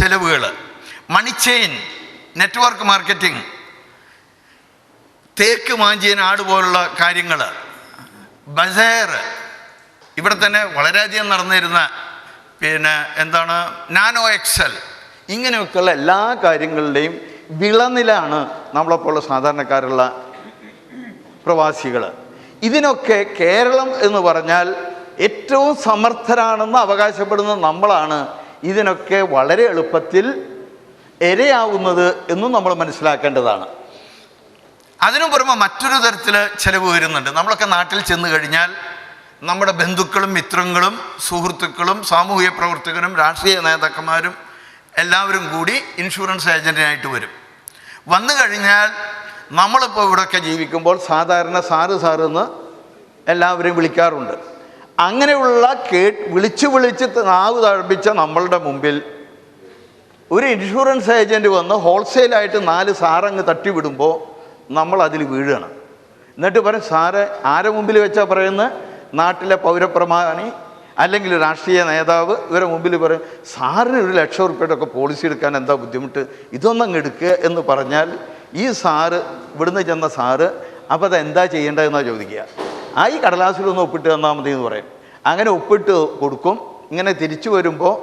ചെലവുകൾ, മണി chain, network marketing, തേക്ക് മാഞ്ചിയൻ ആട് പോലുള്ള കാര്യങ്ങൾ, ബസേർ, ഇവിടെ തന്നെ വളരെയധികം നടന്നിരുന്ന നാനോ എക്സൽ, ഇങ്ങനെയൊക്കെയുള്ള എല്ലാ കാര്യങ്ങളുടെയും വിളനിലാണ് നമ്മളെപ്പോലുള്ള സാധാരണക്കാരുള്ള പ്രവാസികൾ. ഇതിനൊക്കെ കേരളം എന്ന് പറഞ്ഞാൽ ഏറ്റവും സമർത്ഥരാണെന്ന് അവകാശപ്പെടുന്ന നമ്മളാണ് ഇതിനൊക്കെ വളരെ എളുപ്പത്തിൽ ഇരയാവുന്നത് എന്നും നമ്മൾ മനസ്സിലാക്കേണ്ടതാണ്. അതിനു പുറമെ മറ്റൊരു തരത്തിൽ ചിലവ് വരുന്നുണ്ട്. നമ്മളൊക്കെ നാട്ടിൽ ചെന്ന് കഴിഞ്ഞാൽ നമ്മുടെ ബന്ധുക്കളും മിത്രങ്ങളും സുഹൃത്തുക്കളും സാമൂഹിക പ്രവർത്തകരും രാഷ്ട്രീയ നേതാക്കന്മാരും എല്ലാവരും കൂടി ഇൻഷുറൻസ് ഏജൻറ്റിനായിട്ട് വരും. വന്നു കഴിഞ്ഞാൽ നമ്മളിപ്പോൾ ഇവിടെയൊക്കെ ജീവിക്കുമ്പോൾ സാധാരണ സാറ് എന്ന് എല്ലാവരെയും വിളിക്കാറുണ്ട്. അങ്ങനെയുള്ള വിളിച്ച് നാവ് തഴപ്പിച്ച നമ്മളുടെ മുമ്പിൽ ഒരു ഇൻഷുറൻസ് ഏജൻറ്റ് വന്ന് ഹോൾസെയിലായിട്ട് 4 സാറങ്ങ് തട്ടിവിടുമ്പോൾ നമ്മൾ അതിൽ വീഴുകയാണ്. എന്നിട്ട് പറയും, സാറ് ആരെ മുമ്പിൽ വെച്ചാൽ പറയുന്നത്? നാട്ടിലെ പൗരപ്രമാണി അല്ലെങ്കിൽ രാഷ്ട്രീയ നേതാവ് ഇവരെ മുമ്പിൽ പറയും, സാറിന് 1,00,000 റുപ്യയുടെ പോളിസി എടുക്കാൻ എന്താ ബുദ്ധിമുട്ട്, ഇതൊന്നങ്ങ് എടുക്കുക എന്ന് പറഞ്ഞാൽ ഈ സാറ് ഇവിടുന്ന് ചെന്ന സാറ് അപ്പോൾ അതെന്താ ചെയ്യേണ്ടതെന്നാണ് ചോദിക്കുക. ഈ കടലാസിലൊന്ന് ഒപ്പിട്ട് തന്നാൽ മതി എന്ന് പറയും. അങ്ങനെ ഒപ്പിട്ട് കൊടുക്കും. ഇങ്ങനെ തിരിച്ചു വരുമ്പോൾ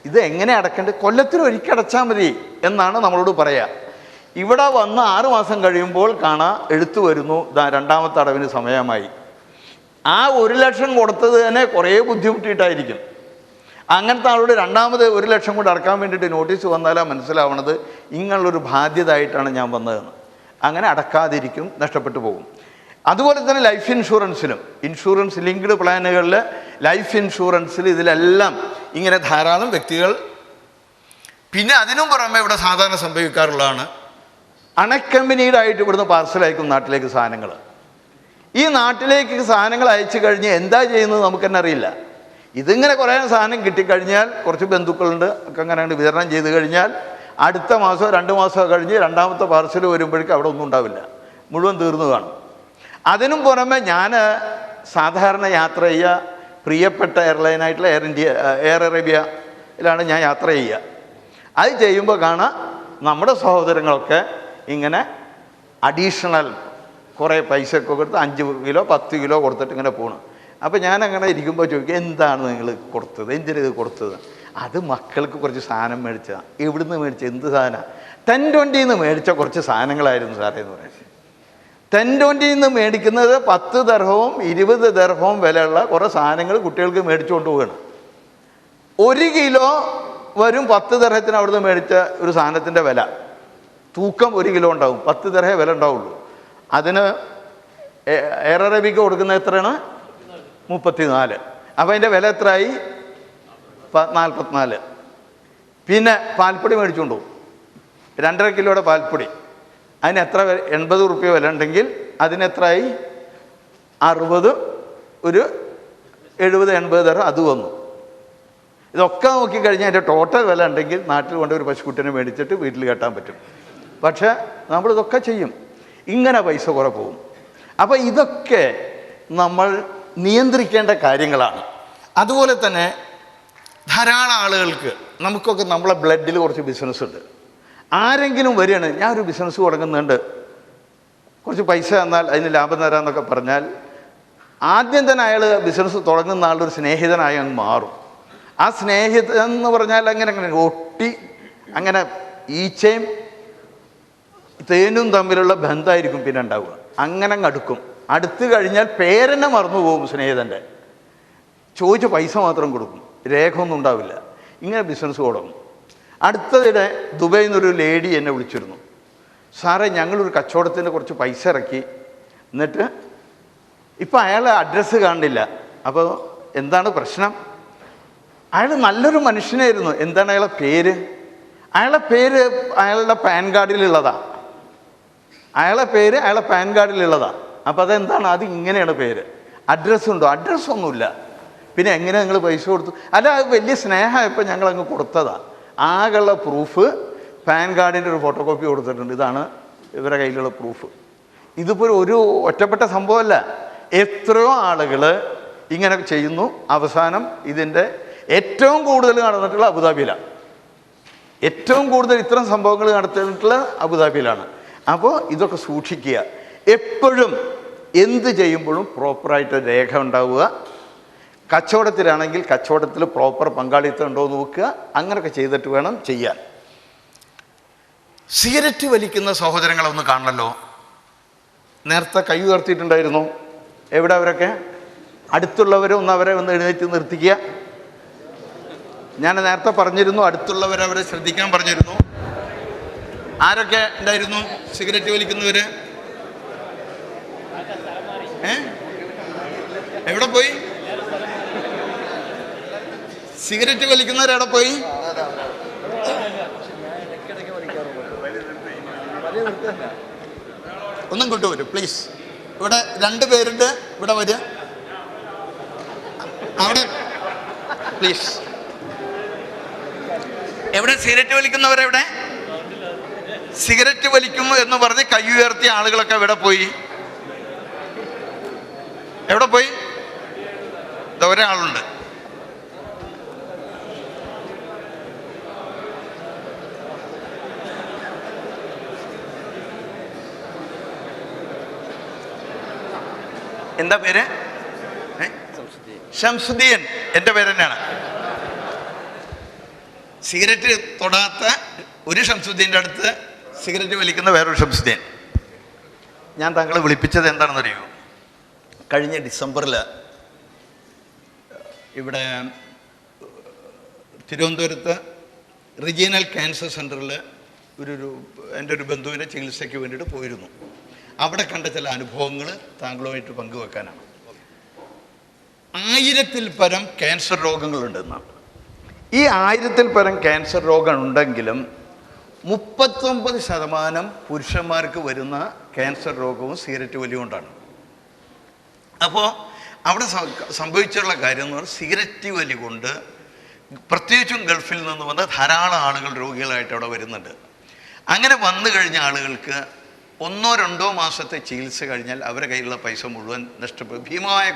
ഇത് എങ്ങനെ അടക്കേണ്ടത്, കൊല്ലത്തിന് ഒരിക്കൽ അടച്ചാൽ മതി എന്നാണ് നമ്മളോട് പറയുക. ഇവിടെ വന്ന് 6 മാസം കഴിയുമ്പോൾ കാണാം എഴുത്ത് വരുന്നു, 2ാമത്തെ അടവിന് സമയമായി. ആ 1,00,000 കൊടുത്തത് തന്നെ കുറേ ബുദ്ധിമുട്ടിയിട്ടായിരിക്കും. അങ്ങനത്തെ ആളോട് 2ാമത് 1,00,000 കൂടെ അടക്കാൻ വേണ്ടിയിട്ട് നോട്ടീസ് വന്നാലാണ് മനസ്സിലാവണത് ഇങ്ങനുള്ളൊരു ബാധ്യത ആയിട്ടാണ് ഞാൻ വന്നതെന്ന്. അങ്ങനെ അടക്കാതിരിക്കും, നഷ്ടപ്പെട്ടു പോകും. അതുപോലെ തന്നെ ലൈഫ് ഇൻഷുറൻസിലും, ഇൻഷുറൻസ് ലിങ്ക്ഡ് പ്ലാനുകളിൽ, ലൈഫ് ഇൻഷുറൻസിൽ, ഇതിലെല്ലാം ഇങ്ങനെ ധാരാളം വ്യക്തികൾ. പിന്നെ അതിനും പുറമെ ഇവിടെ സാധാരണ സംഭവിക്കാറുള്ളതാണ്, അൺഅക്കമ്പനീഡ് ആയിട്ട് ഇവിടുന്ന് പാർസൽ അയക്കും നാട്ടിലേക്ക് സാധനങ്ങൾ. ഈ നാട്ടിലേക്ക് സാധനങ്ങൾ അയച്ചു കഴിഞ്ഞ് എന്താ ചെയ്യുന്നത് നമുക്ക് തന്നെ അറിയില്ല. ഇതിങ്ങനെ കുറേ സാധനം കിട്ടിക്കഴിഞ്ഞാൽ, കുറച്ച് ബന്ധുക്കളുണ്ട് ഒക്കെ അങ്ങനെ വിതരണം ചെയ്ത് കഴിഞ്ഞാൽ അടുത്ത മാസമോ 2 മാസമോ കഴിഞ്ഞ് 2ാമത്തെ പാർസൽ വരുമ്പോഴേക്കും അവിടെ ഒന്നും ഉണ്ടാവില്ല, മുഴുവൻ തീർന്നു കാണും. അതിനും പുറമെ ഞാൻ സാധാരണ യാത്ര ചെയ്യുക പ്രിയപ്പെട്ട എയർലൈനായിട്ടുള്ള എയർ അറേബ്യയിലാണ് ഞാൻ യാത്ര ചെയ്യുക. അത് ചെയ്യുമ്പോൾ കാണാം നമ്മുടെ സഹോദരങ്ങളൊക്കെ ഇങ്ങനെ അഡീഷണൽ കുറേ പൈസയൊക്കെ കൊടുത്ത് 5 കിലോ 10 കിലോ കൊടുത്തിട്ട് ഇങ്ങനെ പോകണം. അപ്പോൾ ഞാനങ്ങനെ ഇരിക്കുമ്പോൾ ചോദിക്കും, എന്താണ് നിങ്ങൾ കൊടുത്തത്, എന്തിനത് കൊടുത്തത്? അത് മക്കൾക്ക് കുറച്ച് സാധനം മേടിച്ചതാണ്. എവിടുന്ന് മേടിച്ച, എന്ത് സാധനമാണ്? 10-20 മേടിച്ച കുറച്ച് സാധനങ്ങളായിരുന്നു സാറേ എന്ന് പറയുന്നത്. 10-20 മേടിക്കുന്നത് 10 ദിർഹവും 20 ദിർഹവും വിലയുള്ള കുറേ സാധനങ്ങൾ കുട്ടികൾക്ക് മേടിച്ചുകൊണ്ട് പോവുകയാണ്. 1 കിലോ വരും 10 ദിർഹത്തിന് അവിടുന്ന് മേടിച്ച ഒരു സാധനത്തിൻ്റെ വില, തൂക്കം 1 കിലോ ഉണ്ടാവും, 10 ദിർഹേ വില ഉണ്ടാവുള്ളൂ. അതിന് എയർ അറേബ്യക്ക് കൊടുക്കുന്നത് എത്രയാണ്? 34. അപ്പോൾ അതിൻ്റെ വില എത്രയായി? 44. പിന്നെ പാൽപ്പൊടി മേടിച്ചുകൊണ്ടു പോകും, 2.5 കിലോയുടെ പാൽപ്പൊടി. അതിന് എത്ര 80 റുപ്യ വില ഉണ്ടെങ്കിൽ അതിനെത്രയായി? 60, ഒരു 70-80 ദിർഹം അത് വന്നു. ഇതൊക്കെ നോക്കിക്കഴിഞ്ഞാൽ അതിൻ്റെ ടോട്ടൽ വില ഉണ്ടെങ്കിൽ നാട്ടിൽ കൊണ്ട് ഒരു പശുക്കുട്ടിനെ മേടിച്ചിട്ട് വീട്ടിൽ കെട്ടാൻ പറ്റും. പക്ഷേ നമ്മളിതൊക്കെ ചെയ്യും, ഇങ്ങനെ പൈസ കുറേ പോകും. അപ്പോൾ ഇതൊക്കെ നമ്മൾ നിയന്ത്രിക്കേണ്ട കാര്യങ്ങളാണ്. അതുപോലെ തന്നെ ധാരാളം ആളുകൾക്ക്, നമുക്കൊക്കെ നമ്മളെ ബ്ലഡിൽ കുറച്ച് ബിസിനസ് ഉണ്ട്. ആരെങ്കിലും വരികയാണ്, ഞാൻ ഒരു ബിസിനസ് തുടങ്ങുന്നുണ്ട്, കുറച്ച് പൈസ തന്നാൽ അതിന് ലാഭം തരാമെന്നൊക്കെ പറഞ്ഞാൽ ആദ്യം തന്നെ അയാൾ ബിസിനസ് തുടങ്ങുന്ന ആളൊരു സ്നേഹിതനായി അങ്ങ് മാറും. ആ സ്നേഹിതൻ എന്ന് പറഞ്ഞാൽ അങ്ങനെ ഒട്ടി അങ്ങനെ ഈച്ചയും തേനും തമ്മിലുള്ള ബന്ധമായിരിക്കും പിന്നെ ഉണ്ടാവുക. അങ്ങനെ അങ്ങ് അടുത്ത് കഴിഞ്ഞാൽ പേരെന്നെ മറന്നു പോകും സ്നേഹിതൻ്റെ. ചോദിച്ച പൈസ മാത്രം കൊടുക്കും, രേഖ ഒന്നും ഉണ്ടാവില്ല. ഇങ്ങനെ ബിസിനസ് തുടങ്ങും. അടുത്തതിടെ ദുബൈയിൽ നിന്നൊരു ലേഡി എന്നെ വിളിച്ചിരുന്നു, സാറേ ഞങ്ങളൊരു കച്ചവടത്തിന് കുറച്ച് പൈസ ഇറക്കി, എന്നിട്ട് ഇപ്പം അയാളെ അഡ്രസ്സ് കാണില്ല. അപ്പോൾ എന്താണ് പ്രശ്നം? അയാൾ നല്ലൊരു മനുഷ്യനായിരുന്നു. എന്താണ് അയാളെ പേര്? അയാളുടെ പാൻ കാർഡിലുള്ളതാണ്. അയാളുടെ പാൻ കാർഡിലുള്ളതാണ്. അപ്പോൾ അതെന്താണ്? അത് ഇങ്ങനെയാണ് പേര്. അഡ്രസ്സുണ്ടോ? അഡ്രസ്സൊന്നുമില്ല. പിന്നെ എങ്ങനെ നിങ്ങൾ പൈസ കൊടുത്തു? അല്ല, അത് വലിയ സ്നേഹമായപ്പോൾ ഞങ്ങളങ്ങ് കൊടുത്തതാണ്. ആകെയുള്ള പ്രൂഫ് പാൻ കാർഡിൻ്റെ ഒരു ഫോട്ടോ കോപ്പി കൊടുത്തിട്ടുണ്ട്, ഇതാണ് ഇവരുടെ കയ്യിലുള്ള പ്രൂഫ്. ഇതിപ്പോൾ ഒരു ഒറ്റപ്പെട്ട സംഭവമല്ല, എത്രയോ ആളുകൾ ഇങ്ങനെ ചെയ്യുന്നു. അവസാനം ഇതിൻ്റെ ഏറ്റവും കൂടുതൽ നടന്നിട്ടുള്ള അബുദാബിയിലാണ്. ഏറ്റവും കൂടുതൽ ഇത്തരം സംഭവങ്ങൾ നടത്തിയിട്ടുള്ള അബുദാബിയിലാണ്. അപ്പോൾ ഇതൊക്കെ സൂക്ഷിക്കുക. എപ്പോഴും എന്ത് ചെയ്യുമ്പോഴും പ്രോപ്പറായിട്ട് രേഖ ഉണ്ടാവുക. കച്ചവടത്തിലാണെങ്കിൽ കച്ചവടത്തിൽ പ്രോപ്പർ പങ്കാളിത്തം ഉണ്ടോ എന്ന് നോക്കുക. അങ്ങനെയൊക്കെ ചെയ്തിട്ട് വേണം ചെയ്യാൻ. സിഗരറ്റ് വലിക്കുന്ന സഹോദരങ്ങളൊന്ന് കാണണമല്ലോ. നേരത്തെ കൈ ഉയർത്തിയിട്ടുണ്ടായിരുന്നു. എവിടെ അവരൊക്കെ? അടുത്തുള്ളവരെ അവരെ ഒന്ന് എഴുന്നേറ്റ് നിർത്തിക്കുക. ഞാൻ നേരത്തെ പറഞ്ഞിരുന്നു, അടുത്തുള്ളവരവരെ ശ്രദ്ധിക്കാൻ പറഞ്ഞിരുന്നു. ആരൊക്കെ ഉണ്ടായിരുന്നു സിഗരറ്റ് വലിക്കുന്നവര്? എവിടെ പോയി? സിഗരറ്റ് വലിക്കുന്നവരെവിടെ പോയി? ഒന്നും കൊണ്ടുവരും പ്ലീസ്. ഇവിടെ 2 പേരുണ്ട്. ഇവിടെ വരിക. അവിടെ പ്ലീസ്. എവിടെ സിഗരറ്റ് വലിക്കുന്നവരെവിടെ? സിഗരറ്റ് വലിക്കുന്നു എന്ന് പറഞ്ഞ് കൈ ഉയർത്തിയ ആളുകളൊക്കെ എവിടെ പോയി? എവിടെ പോയി? ഒരാളുണ്ട്. എന്താ പേര്? ഷംസുദ്ദീൻ. എൻ്റെ പേര് തന്നെയാണ്. സിഗരറ്റ് തൊടാത്ത ഒരു ഷംസുദ്ദീൻ്റെ അടുത്ത് സിഗരറ്റ് വലിക്കുന്ന വേറൊരു ഷംസുദ്ദീൻ. ഞാൻ താങ്കളെ വിളിപ്പിച്ചത് എന്താണെന്നറിയോ? കഴിഞ്ഞ ഡിസംബറിൽ ഇവിടെ തിരുവനന്തപുരത്ത് റീജിയണൽ ക്യാൻസർ സെൻ്ററിൽ എൻ്റെ ഒരു ബന്ധുവിൻ്റെ ചികിത്സയ്ക്ക് വേണ്ടിയിട്ട് പോയിരുന്നു. അവിടെ കണ്ട ചില അനുഭവങ്ങൾ താങ്കളുമായിട്ട് പങ്കുവെക്കാനാണ്. 1000-ൽ പരം ക്യാൻസർ രോഗങ്ങളുണ്ടെന്നാണ്. ഈ 1000-ൽ പരം ക്യാൻസർ രോഗം ഉണ്ടെങ്കിലും 39% പുരുഷന്മാർക്ക് വരുന്ന ക്യാൻസർ രോഗവും സിഗരറ്റ് വലി കൊണ്ടാണ്. അപ്പോൾ അവിടെ സംഭവിച്ചുള്ള കാര്യം എന്ന് പറഞ്ഞാൽ സിഗരറ്റ് വലി കൊണ്ട് പ്രത്യേകിച്ചും ഗൾഫിൽ നിന്ന് വന്ന ധാരാളം ആളുകൾ രോഗികളായിട്ട് അവിടെ വരുന്നുണ്ട്. അങ്ങനെ വന്നു കഴിഞ്ഞ ആളുകൾക്ക് 1-2 മാസത്തെ ചികിത്സ കഴിഞ്ഞാൽ അവരുടെ കയ്യിലുള്ള പൈസ മുഴുവൻ നഷ്ടപ്പെടും. ഭീമമായ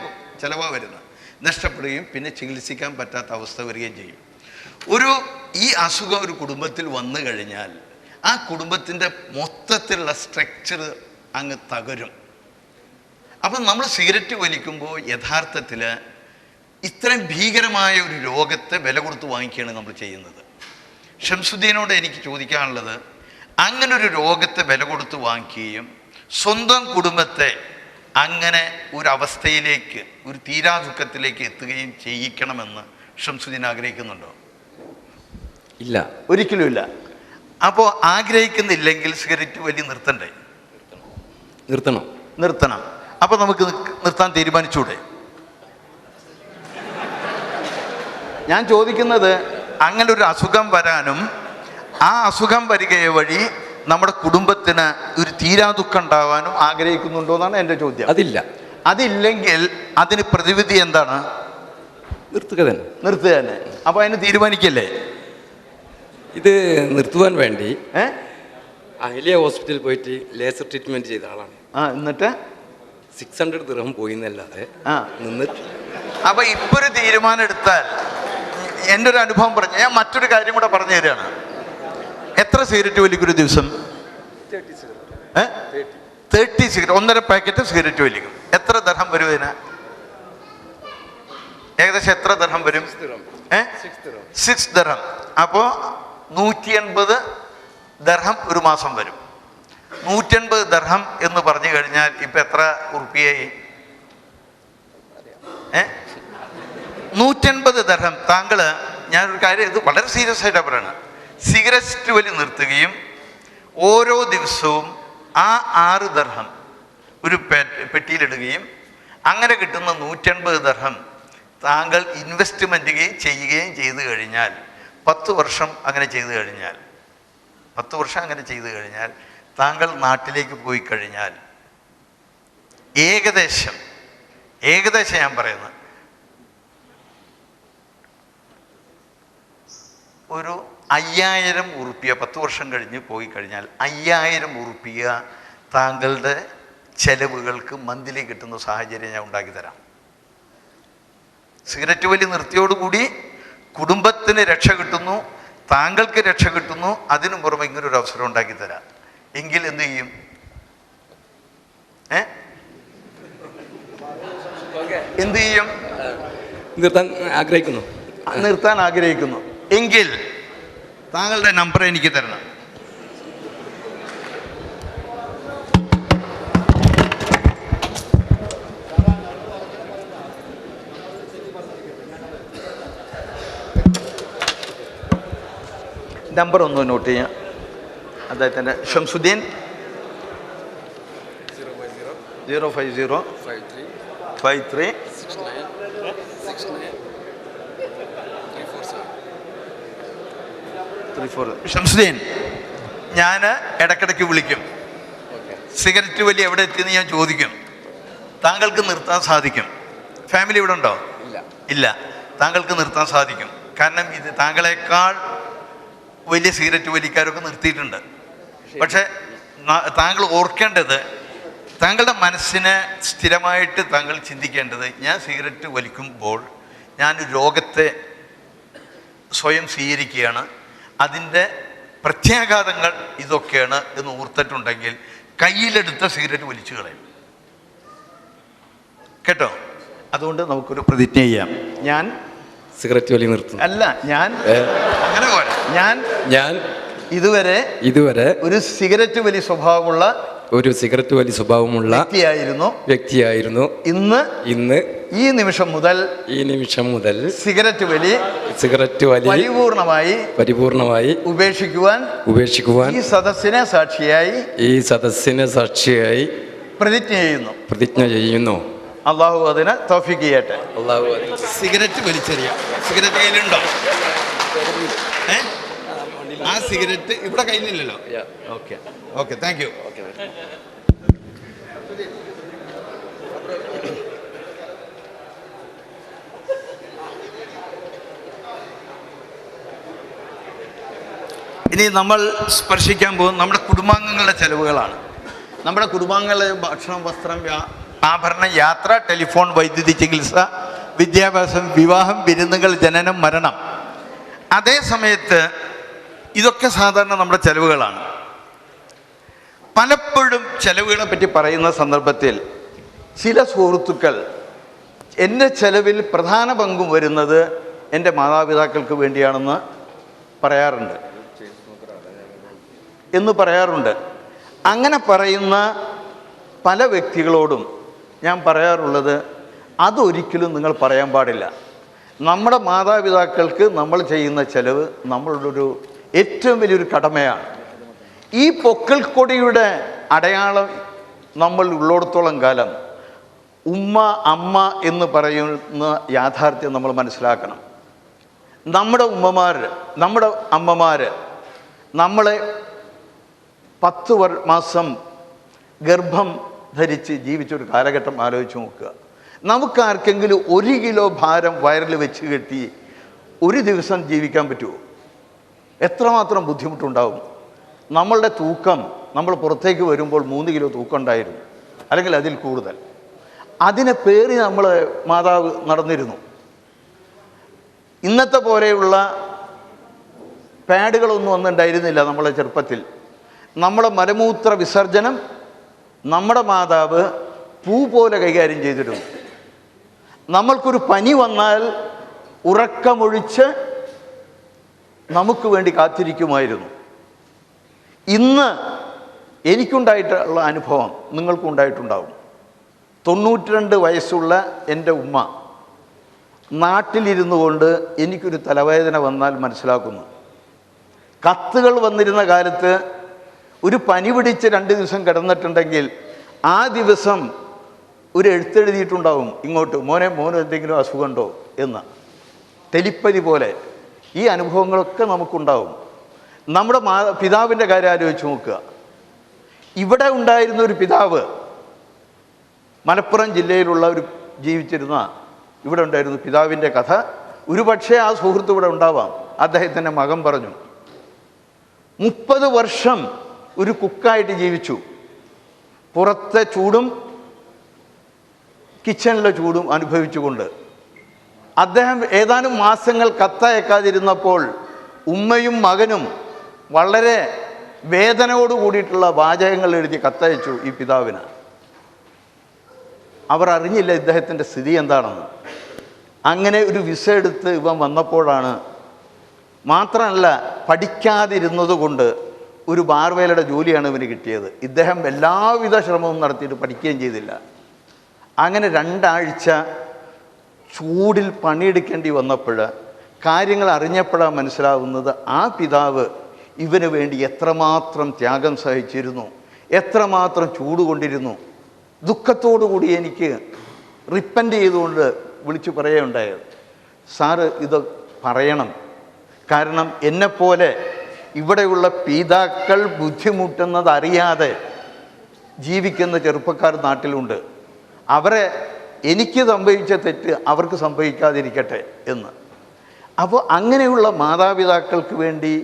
ചിലവാണ് വരുന്നത്. നഷ്ടപ്പെടുകയും പിന്നെ ചികിത്സിക്കാൻ പറ്റാത്ത അവസ്ഥ വരികയും ചെയ്യും. ഈ അസുഖം ഒരു കുടുംബത്തിൽ വന്നു കഴിഞ്ഞാൽ ആ കുടുംബത്തിൻ്റെ മൊത്തത്തിലുള്ള സ്ട്രക്ചർ അങ്ങ് തകരും. അപ്പം നമ്മൾ സിഗരറ്റ് വലിക്കുമ്പോൾ യഥാർത്ഥത്തിൽ ഇത്രയും ഭീകരമായ ഒരു രോഗത്തെ വില കൊടുത്ത് വാങ്ങിക്കുകയാണ് നമ്മൾ ചെയ്യുന്നത്. ഷംസുദ്ദീനോട് എനിക്ക് ചോദിക്കാനുള്ളത്, അങ്ങനെ ഒരു രോഗത്തെ വില കൊടുത്ത് വാങ്ങിക്കുകയും സ്വന്തം കുടുംബത്തെ അങ്ങനെ ഒരു അവസ്ഥയിലേക്ക്, ഒരു തീരാദുഃഖത്തിലേക്ക് എത്തുകയും ചെയ്യിക്കണമെന്ന് ഷംസുദ്ദീൻ ആഗ്രഹിക്കുന്നുണ്ടോ? ഇല്ല, ഒരിക്കലും ഇല്ല. അപ്പോൾ ആഗ്രഹിക്കുന്നില്ലെങ്കിൽ സിഗരറ്റ് വലി നിർത്തണ്ടേ? നിർത്തണം. അപ്പോൾ നമുക്ക് നിർത്താൻ തീരുമാനിച്ചൂടെ? ഞാൻ ചോദിക്കുന്നത്, അങ്ങനെ ഒരു അസുഖം വരാനും ആ അസുഖം വരികയെ വഴി നമ്മുടെ കുടുംബത്തിന് ഒരു തീരാദുഃഖം ഉണ്ടാവാനും ആഗ്രഹിക്കുന്നുണ്ടോ എന്നാണ് എൻ്റെ ചോദ്യം. അതില്ലെങ്കിൽ അതിന് പ്രതിവിധി എന്താണ്? നിർത്തുക തന്നെ. അപ്പോൾ അതിന് തീരുമാനിക്കല്ലേ? ഇത് നിർത്തുവാൻ വേണ്ടി അഹ്ലിയ ഹോസ്പിറ്റലിൽ പോയിട്ട് ലേസർ ട്രീറ്റ്മെൻറ്റ് ചെയ്ത ആളാണ്. എന്നിട്ട് 600 ദിർഹം പോയി എന്നല്ലാതെ നിന്നിട്ട്. അപ്പോൾ ഇപ്പോൾ ഒരു തീരുമാനം എടുത്താൽ, എൻ്റെ ഒരു അനുഭവം പറഞ്ഞു, ഞാൻ മറ്റൊരു കാര്യം കൂടെ പറഞ്ഞു തരികയാണ്. എത്ര സിഗരറ്റ് വലിക്കും ഒരു ദിവസം? 30 സിഗരറ്റ്, 1.5 പാക്കറ്റ് സിഗരറ്റ് വലിക്കും. എത്ര ദർഹം വരും ഇതിന്? ഏകദേശം എത്ര ദർഹം വരും? 6 ദർഹം. അപ്പോൾ 180 ദർഹം ഒരു മാസം വരും. 180 ദർഹം എന്ന് പറഞ്ഞു കഴിഞ്ഞാൽ ഇപ്പം എത്ര ഉറുപ്പിയായി? 180 ദർഹം. താങ്കൾ, ഞാനൊരു കാര്യം, ഇത് വളരെ സീരിയസ് ആയിട്ടാണ് പറയുന്നത്. സിഗരറ്റ് വലി നിർത്തുകയും ഓരോ ദിവസവും ആ 6 ദർഹം ഒരു പെട്ടിയിലിടുകയും അങ്ങനെ കിട്ടുന്ന 180 ദർഹം താങ്കൾ ഇൻവെസ്റ്റ്മെൻറ്റ് ചെയ്യുകയും ചെയ്തു കഴിഞ്ഞാൽ 10 വർഷം അങ്ങനെ ചെയ്തു കഴിഞ്ഞാൽ താങ്കൾ നാട്ടിലേക്ക് പോയി കഴിഞ്ഞാൽ ഏകദേശം ഞാൻ പറയുന്നത് ഒരു 5000 ഉറുപ്പിക 10 വർഷം കഴിഞ്ഞ് പോയി കഴിഞ്ഞാൽ 5000 ഉറുപ്പിക താങ്കളുടെ ചെലവുകൾക്ക് മന്ത്ലി കിട്ടുന്ന സാഹചര്യം ഞാൻ ഉണ്ടാക്കി തരാം. സിഗരറ്റ് വലി നിർത്തിയോടുകൂടി കുടുംബത്തിന് രക്ഷ കിട്ടുന്നു, താങ്കൾക്ക് രക്ഷ കിട്ടുന്നു, അതിനു പുറമെ ഇങ്ങനൊരു അവസരം ഉണ്ടാക്കി തരാം, എങ്കിൽ എന്ത് ചെയ്യും? എന്ത് ചെയ്യും? നിർത്താൻ ആഗ്രഹിക്കുന്നു എങ്കിൽ താങ്കളുടെ നമ്പർ എനിക്ക് തരണം. നമ്പർ ഒന്ന് നോട്ട് ചെയ്യാം. അദ്ദേഹത്തിൻ്റെ ഷംസുദ്ദീൻ 05053. ഷംസുദ്ദീൻ, ഞാൻ ഇടയ്ക്കിടയ്ക്ക് വിളിക്കും. സിഗരറ്റ് വലി എവിടെ എത്തിയെന്ന് ഞാൻ ചോദിക്കും. താങ്കൾക്ക് നിർത്താൻ സാധിക്കും. ഫാമിലി ഇവിടെ ഉണ്ടോ? ഇല്ല. താങ്കൾക്ക് നിർത്താൻ സാധിക്കും. കാരണം ഇത് താങ്കളെക്കാൾ വലിയ സിഗരറ്റ് വലിക്കാരൊക്കെ നിർത്തിയിട്ടുണ്ട്. പക്ഷെ താങ്കൾ ഓർക്കേണ്ടത്, താങ്കളുടെ മനസ്സിനെ സ്ഥിരമായിട്ട് താങ്കൾ ചിന്തിക്കേണ്ടത്, ഞാൻ സിഗരറ്റ് വലിക്കുമ്പോൾ ഞാൻ രോഗത്തെ സ്വയം സ്വീകരിക്കുകയാണ്, അതിൻ്റെ പ്രത്യാഘാതങ്ങൾ ഇതൊക്കെയാണ് എന്ന് ഓർത്തിട്ടുണ്ടെങ്കിൽ കയ്യിലെടുത്ത സിഗരറ്റ് വലിച്ചു കളയും. കേട്ടോ? അതുകൊണ്ട് നമുക്കൊരു പ്രതിജ്ഞ ചെയ്യാം. ഞാൻ സിഗരറ്റ് വലി നിർത്തും. അല്ല, ഞാൻ അങ്ങനെ പോലെ ഞാൻ ഇതുവരെ ഒരു സിഗരറ്റ് വലി സ്വഭാവമുള്ള വ്യക്തിയായിരുന്നു. ഇന്ന് ഈ നിമിഷം മുതൽ സിഗരറ്റ് വലി പരിപൂർണമായി ഉപേക്ഷിക്കുവാൻ ഈ സദസ്സിനെ സാക്ഷിയായി പ്രതിജ്ഞ ചെയ്യുന്നു. അള്ളാഹു അതിന് തൗഫീഖ് ചെയ്യട്ടെ. സിഗരറ്റ് വലിച്ചെറിയാം. സിഗരറ്റ് കയ്യിലുണ്ടോ? ആ സിഗരറ്റ് ഇവിടെ കയ്യിലില്ലല്ലോ. Okay thank you. ഇനി നമ്മൾ സ്പർശിക്കാൻ പോകുന്നത് നമ്മുടെ കുടുംബാംഗങ്ങളുടെ ചെലവുകളാണ്. നമ്മുടെ കുടുംബാംഗങ്ങളുടെ ഭക്ഷണം, വസ്ത്രം, ആഭരണം, യാത്ര, ടെലിഫോൺ, വൈദ്യുതി, ചികിത്സ, വിദ്യാഭ്യാസം, വിവാഹം, വിരുന്നുകൾ, ജനനം, മരണം. അതേ സമയത്ത് ഇതൊക്കെ സാധാരണ നമ്മുടെ ചെലവുകളാണ്. പലപ്പോഴും ചെലവുകളെ പറ്റി പറയുന്ന സന്ദർഭത്തിൽ ചില സുഹൃത്തുക്കൾ എൻ്റെ ചെലവിൽ പ്രധാന പങ്കും വരുന്നത് എൻ്റെ മാതാപിതാക്കൾക്ക് വേണ്ടിയാണെന്ന് പറയാറുണ്ട്. അങ്ങനെ പറയുന്ന പല വ്യക്തികളോടും ഞാൻ പറയാറുള്ളത്, അതൊരിക്കലും നിങ്ങൾ പറയാൻ പാടില്ല. നമ്മുടെ മാതാപിതാക്കൾക്ക് നമ്മൾ ചെയ്യുന്ന ചെലവ് നമ്മളുടെ ഒരു ഏറ്റവും വലിയൊരു കടമയാണ്. ഈ പൊക്കൽ കൊടിയുടെ അടയാളം നമ്മൾ ഉള്ളിടത്തോളം കാലം ഉമ്മ, അമ്മ എന്ന് പറയുന്ന യാഥാർത്ഥ്യം നമ്മൾ മനസ്സിലാക്കണം. നമ്മുടെ ഉമ്മമാർ, നമ്മുടെ അമ്മമാർ നമ്മളെ 10 മാസം ഗർഭം ധരിച്ച് ജീവിച്ചൊരു കാലഘട്ടം ആലോചിച്ച് നോക്കുക. നമുക്കാർക്കെങ്കിലും 1 കിലോ ഭാരം വയറിൽ വെച്ച് കെട്ടി ഒരു ദിവസം ജീവിക്കാൻ പറ്റുമോ? എത്രമാത്രം ബുദ്ധിമുട്ടുണ്ടാവും. നമ്മളുടെ തൂക്കം, നമ്മൾ പുറത്തേക്ക് വരുമ്പോൾ 3 കിലോ തൂക്കം ഉണ്ടായിരുന്നു, അല്ലെങ്കിൽ അതിൽ കൂടുതൽ. അതിനെ പേറി നമ്മൾ മാതാവ് നടന്നിരുന്നു. ഇന്നത്തെ പോലെയുള്ള പാഡുകളൊന്നും അന്നുണ്ടായിരുന്നില്ല. നമ്മളെ ചെറുപ്പത്തിൽ നമ്മളെ മലമൂത്ര വിസർജനം നമ്മുടെ മാതാവ് പൂ പോലെ കൈകാര്യം ചെയ്തിരുന്നു. നമ്മൾക്കൊരു പനി വന്നാൽ ഉറക്കമൊഴിച്ച് നമുക്ക് വേണ്ടി കാത്തിരിക്കുമായിരുന്നു. ഇന്ന് എനിക്കുണ്ടായിട്ടുള്ള അനുഭവം നിങ്ങൾക്കും ഉണ്ടായിട്ടുണ്ടാവും. 92 വയസ്സുള്ള എൻ്റെ ഉമ്മ നാട്ടിലിരുന്നു കൊണ്ട് എനിക്കൊരു തലവേദന വന്നാൽ മനസ്സിലാക്കുന്നു. കത്തുകൾ വന്നിരുന്ന കാലത്ത് ഒരു പനി പിടിച്ച് 2 ദിവസം കിടന്നിട്ടുണ്ടെങ്കിൽ ആ ദിവസം ഒരു എഴുത്തെഴുതിയിട്ടുണ്ടാവും ഇങ്ങോട്ട്, മോന് എന്തെങ്കിലും അസുഖമുണ്ടോ എന്ന്. ടെലിപ്പതി പോലെ ഈ അനുഭവങ്ങളൊക്കെ നമുക്കുണ്ടാവും. നമ്മുടെ പിതാവിൻ്റെ കാര്യം ആലോചിച്ച് നോക്കുക. ഇവിടെ ഉണ്ടായിരുന്ന ഒരു പിതാവ്, മലപ്പുറം ജില്ലയിലുള്ള ഒരു ജീവിച്ചിരുന്ന ഇവിടെ ഉണ്ടായിരുന്നു പിതാവിൻ്റെ കഥ. ഒരുപക്ഷെ ആ സുഹൃത്ത് ഇവിടെ ഉണ്ടാവാം. അദ്ദേഹത്തിൻ്റെ മകൻ പറഞ്ഞു, 30 വർഷം ഒരു കുക്കായിട്ട് ജീവിച്ചു. പുറത്തെ ചൂടും കിച്ചണിലെ ചൂടും അനുഭവിച്ചുകൊണ്ട് അദ്ദേഹം ഏതാനും മാസങ്ങൾ കത്തയക്കാതിരുന്നപ്പോൾ ഉമ്മയും മകനും വളരെ വേദനയോട് കൂടിയിട്ടുള്ള വാചകങ്ങൾ എഴുതി കത്തയച്ചു ഈ പിതാവിന്. അവർ അറിഞ്ഞില്ല ഇദ്ദേഹത്തിൻ്റെ സ്ഥിതി എന്താണെന്ന്. അങ്ങനെ ഒരു വിസ എടുത്ത് ഇവൻ വന്നപ്പോഴാണ്, മാത്രമല്ല പഠിക്കാതിരുന്നത് കൊണ്ട് ഒരു ബാർവേലയുടെ ജോലിയാണ് ഇവന് കിട്ടിയത്. ഇദ്ദേഹം എല്ലാവിധ ശ്രമവും നടത്തിയിട്ട് പഠിക്കുകയും ചെയ്തില്ല. അങ്ങനെ 2 ആഴ്ച ചൂടിൽ പണിയെടുക്കേണ്ടി വന്നപ്പോൾ കാര്യങ്ങൾ അറിഞ്ഞപ്പോഴാണ് മനസ്സിലാവുന്നത് ആ പിതാവ് ഇവന് വേണ്ടി എത്രമാത്രം ത്യാഗം സഹിച്ചിരുന്നു, എത്രമാത്രം ചൂട് കൊണ്ടിരുന്നു. ദുഃഖത്തോടു കൂടി എനിക്ക് റിപ്പൻറ്റ് ചെയ്തുകൊണ്ട് വിളിച്ചു പറയുകയുണ്ടായത്, സാറ് ഇത് പറയണം, കാരണം എന്നെപ്പോലെ ഇവിടെയുള്ള പിതാക്കൾ ബുദ്ധിമുട്ടുന്നതറിയാതെ ജീവിക്കുന്ന ചെറുപ്പക്കാർ നാട്ടിലുണ്ട്. അവരെ എനിക്ക് സംഭവിച്ച തെറ്റ് അവർക്ക് സംഭവിക്കാതിരിക്കട്ടെ എന്ന്. അപ്പോൾ അങ്ങനെയുള്ള മാതാപിതാക്കൾക്ക് വേണ്ടി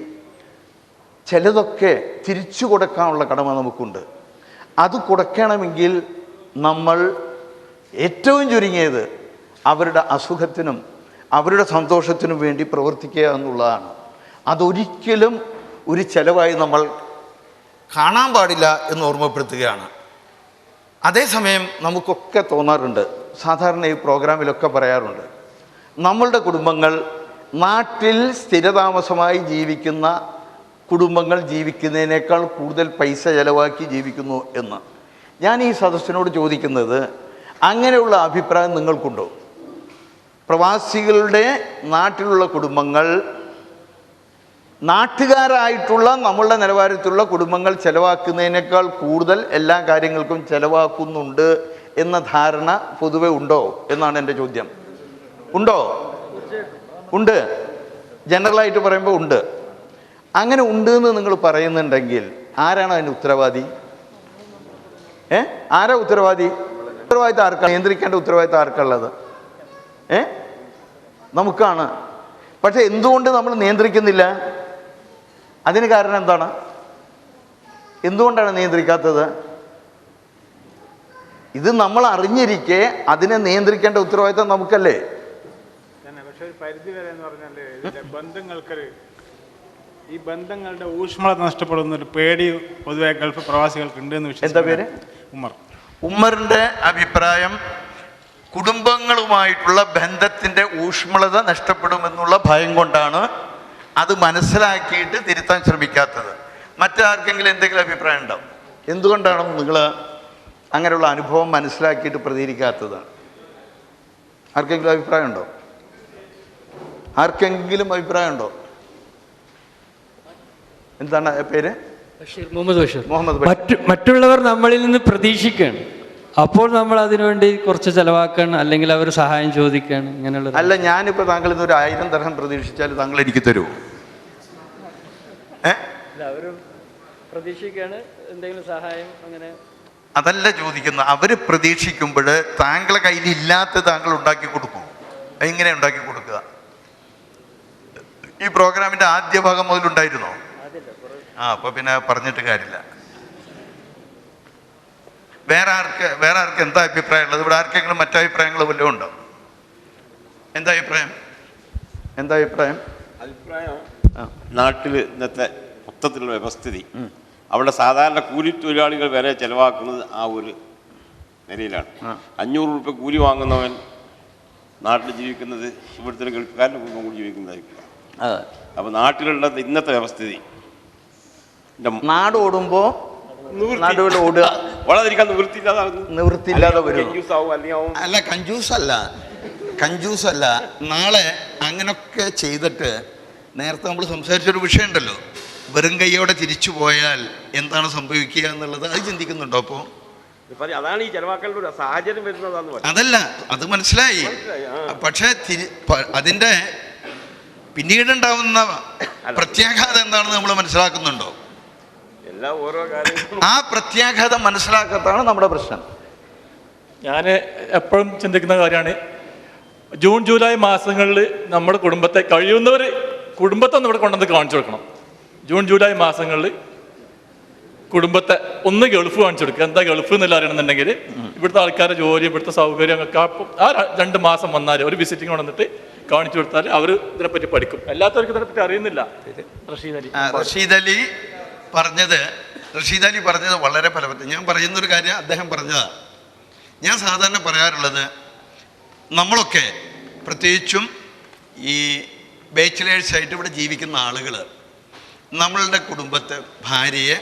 ചിലതൊക്കെ തിരിച്ചു കൊടുക്കാനുള്ള കടമ നമുക്കുണ്ട്. അത് കൊടുക്കണമെങ്കിൽ നമ്മൾ ഏറ്റവും ചുരുങ്ങിയത് അവരുടെ അസുഖത്തിനും അവരുടെ സന്തോഷത്തിനും വേണ്ടി പ്രവർത്തിക്കുക എന്നുള്ളതാണ്. അതൊരിക്കലും ഒരു ചെലവായി നമ്മൾ കാണാൻ പാടില്ല എന്ന് ഓർമ്മപ്പെടുത്തുകയാണ്. അതേസമയം നമുക്കൊക്കെ തോന്നാറുണ്ട്, സാധാരണ ഈ പ്രോഗ്രാമിലൊക്കെ പറയാറുണ്ട്, നമ്മളുടെ കുടുംബങ്ങൾ നാട്ടിൽ സ്ഥിരതാമസമായി ജീവിക്കുന്ന കുടുംബങ്ങൾ ജീവിക്കുന്നതിനേക്കാൾ കൂടുതൽ പൈസ ചെലവാക്കി ജീവിക്കുന്നു എന്ന്. ഞാൻ ഈ സദസ്സിനോട് ചോദിക്കുന്നത്, അങ്ങനെയുള്ള അഭിപ്രായം നിങ്ങൾക്കുണ്ടോ? പ്രവാസികളുടെ നാട്ടിലുള്ള കുടുംബങ്ങൾ നാട്ടുകാരായിട്ടുള്ള നമ്മളുടെ നിലവാരത്തിലുള്ള കുടുംബങ്ങൾ ചെലവാക്കുന്നതിനേക്കാൾ കൂടുതൽ എല്ലാ കാര്യങ്ങൾക്കും ചെലവാക്കുന്നുണ്ട് എന്ന ധാരണ പൊതുവെ ഉണ്ടോ എന്നാണ് എൻ്റെ ചോദ്യം. ഉണ്ടോ? ഉണ്ട്. ജനറലായിട്ട് പറയുമ്പോൾ ഉണ്ട്. അങ്ങനെ ഉണ്ട് എന്ന് നിങ്ങൾ പറയുന്നുണ്ടെങ്കിൽ ആരാണ് അതിന് ഉത്തരവാദി? ആരാ ഉത്തരവാദി? ഉത്തരവാദിത്തം ആർക്കാണ്? നിയന്ത്രിക്കേണ്ട ഉത്തരവാദിത്തം ആർക്കുള്ളത്? നമുക്കാണ്. പക്ഷെ എന്തുകൊണ്ട് നമ്മൾ നിയന്ത്രിക്കുന്നില്ല? അതിന് കാരണം എന്താണ്? എന്തുകൊണ്ടാണ് നിയന്ത്രിക്കാത്തത്? ഇത് നമ്മൾ അറിഞ്ഞിരിക്കെ അതിനെ നിയന്ത്രിക്കേണ്ട ഉത്തരവാദിത്തം നമുക്കല്ലേ? പക്ഷെ ഒരു പരിധി വരെ എന്ന് പറഞ്ഞാൽ ബന്ധങ്ങൾക്ക് ഈ ബന്ധങ്ങളുടെ ഊഷ്മളത നഷ്ടപ്പെടുന്ന ഒരു പേടി പൊതുവെ ഗൾഫ് പ്രവാസികൾക്ക് ഉണ്ട് എന്ന് വിശ്വസിക്കുന്നു. എന്താ പേര്? ഉമ്മർ. ഉമ്മറിന്റെ അഭിപ്രായം കുടുംബങ്ങളുമായിട്ടുള്ള ബന്ധത്തിന്റെ ഊഷ്മളത നഷ്ടപ്പെടുമെന്നുള്ള ഭയം കൊണ്ടാണ് അത് മനസ്സിലാക്കിയിട്ട് തിരുത്താൻ ശ്രമിക്കാത്തത്. മറ്റാർക്കെങ്കിലും എന്തെങ്കിലും അഭിപ്രായം ഉണ്ടാവും? എന്തുകൊണ്ടാണ് നിങ്ങൾ അങ്ങനെയുള്ള അനുഭവം മനസ്സിലാക്കിയിട്ട് പ്രതികരിക്കാത്തത്? ആർക്കെങ്കിലും അഭിപ്രായം ഉണ്ടോ? ആർക്കെങ്കിലും അഭിപ്രായം ഉണ്ടോ? എന്താണ് പേര്? മുഹമ്മദ് ബഷീർ. മുഹമ്മദ് ബഷീർ. മറ്റുള്ളവർ നമ്മളിൽ നിന്ന് പ്രതീക്ഷിക്കുകയാണ്, അപ്പോൾ നമ്മൾ അതിനുവേണ്ടി കുറച്ച് ചെലവാക്കണം, അല്ലെങ്കിൽ അവർ സഹായം ചോദിക്കുകയാണ്. ഇങ്ങനെയുള്ള അല്ല, ഞാനിപ്പോൾ താങ്കളിൽ നിന്ന് 1000 ദർഹം പ്രതീക്ഷിച്ചാൽ താങ്കൾ എനിക്ക് തരുമോ? അവരും പ്രതീക്ഷിക്കുകയാണ് എന്തെങ്കിലും സഹായം. അങ്ങനെ അതല്ല ചോദിക്കുന്നത്. അവർ പ്രതീക്ഷിക്കുമ്പോൾ താങ്കളെ കയ്യിൽ ഇല്ലാത്ത താങ്കൾ ഉണ്ടാക്കി കൊടുക്കും. എങ്ങനെ ഉണ്ടാക്കി കൊടുക്കുക? ഈ പ്രോഗ്രാമിന്റെ ആദ്യ ഭാഗം മുതലുണ്ടായിരുന്നോ? അപ്പൊ പിന്നെ പറഞ്ഞിട്ട് കാര്യമില്ല. വേറെ ആർക്ക് എന്താ അഭിപ്രായം ഉള്ളത്? ഇവിടെ ആർക്കെങ്കിലും മറ്റഭിപ്രായങ്ങൾ വല്ലതും ഉണ്ടോ? എന്താ അഭിപ്രായം? നാട്ടിൽ ഇന്നത്തെ മൊത്തത്തിലുള്ള വ്യവസ്ഥിതി, അവിടെ സാധാരണ കൂലിത്തൊഴിലാളികൾ വരെ ചെലവാക്കുന്നത് ആ ഒരു നിലയിലാണ്. 500 രൂപ കൂലി വാങ്ങുന്നവൻ നാട്ടിൽ ജീവിക്കുന്നത് ഇവിടുത്തെ ഗൾഫുകാരൻ്റെ കുടുംബം കൂടി ജീവിക്കുന്നതായിരിക്കും. അപ്പോൾ നാട്ടിലുള്ള ഇന്നത്തെ വ്യവസ്ഥിതി, നാട് ഓടുമ്പോൾ നാടുകൾ ഓടുക, വളരെയധികം നിവൃത്തിയില്ലാതെ വരും. അല്ല, കഞ്ചൂസല്ല. നാളെ അങ്ങനൊക്കെ ചെയ്തിട്ട് നേരത്തെ നമ്മൾ സംസാരിച്ചൊരു വിഷയം ഉണ്ടല്ലോ, വെറും കൈയോടെ തിരിച്ചു പോയാൽ എന്താണ് സംഭവിക്കുക എന്നുള്ളത്, അത് ചിന്തിക്കുന്നുണ്ടോ? അപ്പോൾ അതാണ് ഈ ചെലവാക്കേണ്ട സാഹചര്യം വരുന്നതാണ്. അതല്ല, അത് മനസ്സിലായി. പക്ഷേ അതിൻ്റെ പിന്നീടുണ്ടാവുന്ന പ്രത്യാഘാതം എന്താണെന്ന് നമ്മൾ മനസ്സിലാക്കുന്നുണ്ടോ? ഓരോ കാര്യങ്ങളും ആ പ്രത്യാഘാതം മനസ്സിലാക്കാത്തതാണ് നമ്മുടെ പ്രശ്നം. ഞാൻ എപ്പോഴും ചിന്തിക്കുന്ന കാര്യമാണ്, ജൂൺ ജൂലൈ മാസങ്ങളിൽ നമ്മുടെ കുടുംബത്തെ കഴിയുന്നവർ കുടുംബത്തെ ഒന്ന് ഇവിടെ കൊണ്ടുവന്ന് കാണിച്ചു കൊടുക്കണം. ജൂൺ ജൂലൈ മാസങ്ങളിൽ കുടുംബത്തെ ഒന്ന് ഗൾഫ് കാണിച്ചു കൊടുക്കുക. എന്താ ഗൾഫ് എന്നുള്ള അറിയണമെന്നുണ്ടെങ്കിൽ ഇവിടുത്തെ ആൾക്കാരുടെ ജോലി, ഇവിടുത്തെ സൗകര്യം ഒക്കെ ആ 2 മാസം വന്നാൽ ഒരു വിസിറ്റിംഗ് വന്നിട്ട് കാണിച്ചു കൊടുത്താൽ അവർ ഇതിനെപ്പറ്റി പഠിക്കും. എല്ലാത്തവർക്കും ഇതിനെപ്പറ്റി അറിയുന്നില്ല. റഷീദ് അലി പറഞ്ഞത് വളരെ ഫലവത്ത്. ഞാൻ പറയുന്നൊരു കാര്യം അദ്ദേഹം പറഞ്ഞതാണ്. ഞാൻ സാധാരണ പറയാറുള്ളത്, നമ്മളൊക്കെ പ്രത്യേകിച്ചും ഈ ബാച്ചിലേഴ്സായിട്ട് ഇവിടെ ജീവിക്കുന്ന ആളുകൾ നമ്മളുടെ കുടുംബത്തെ ഭാര്യയെ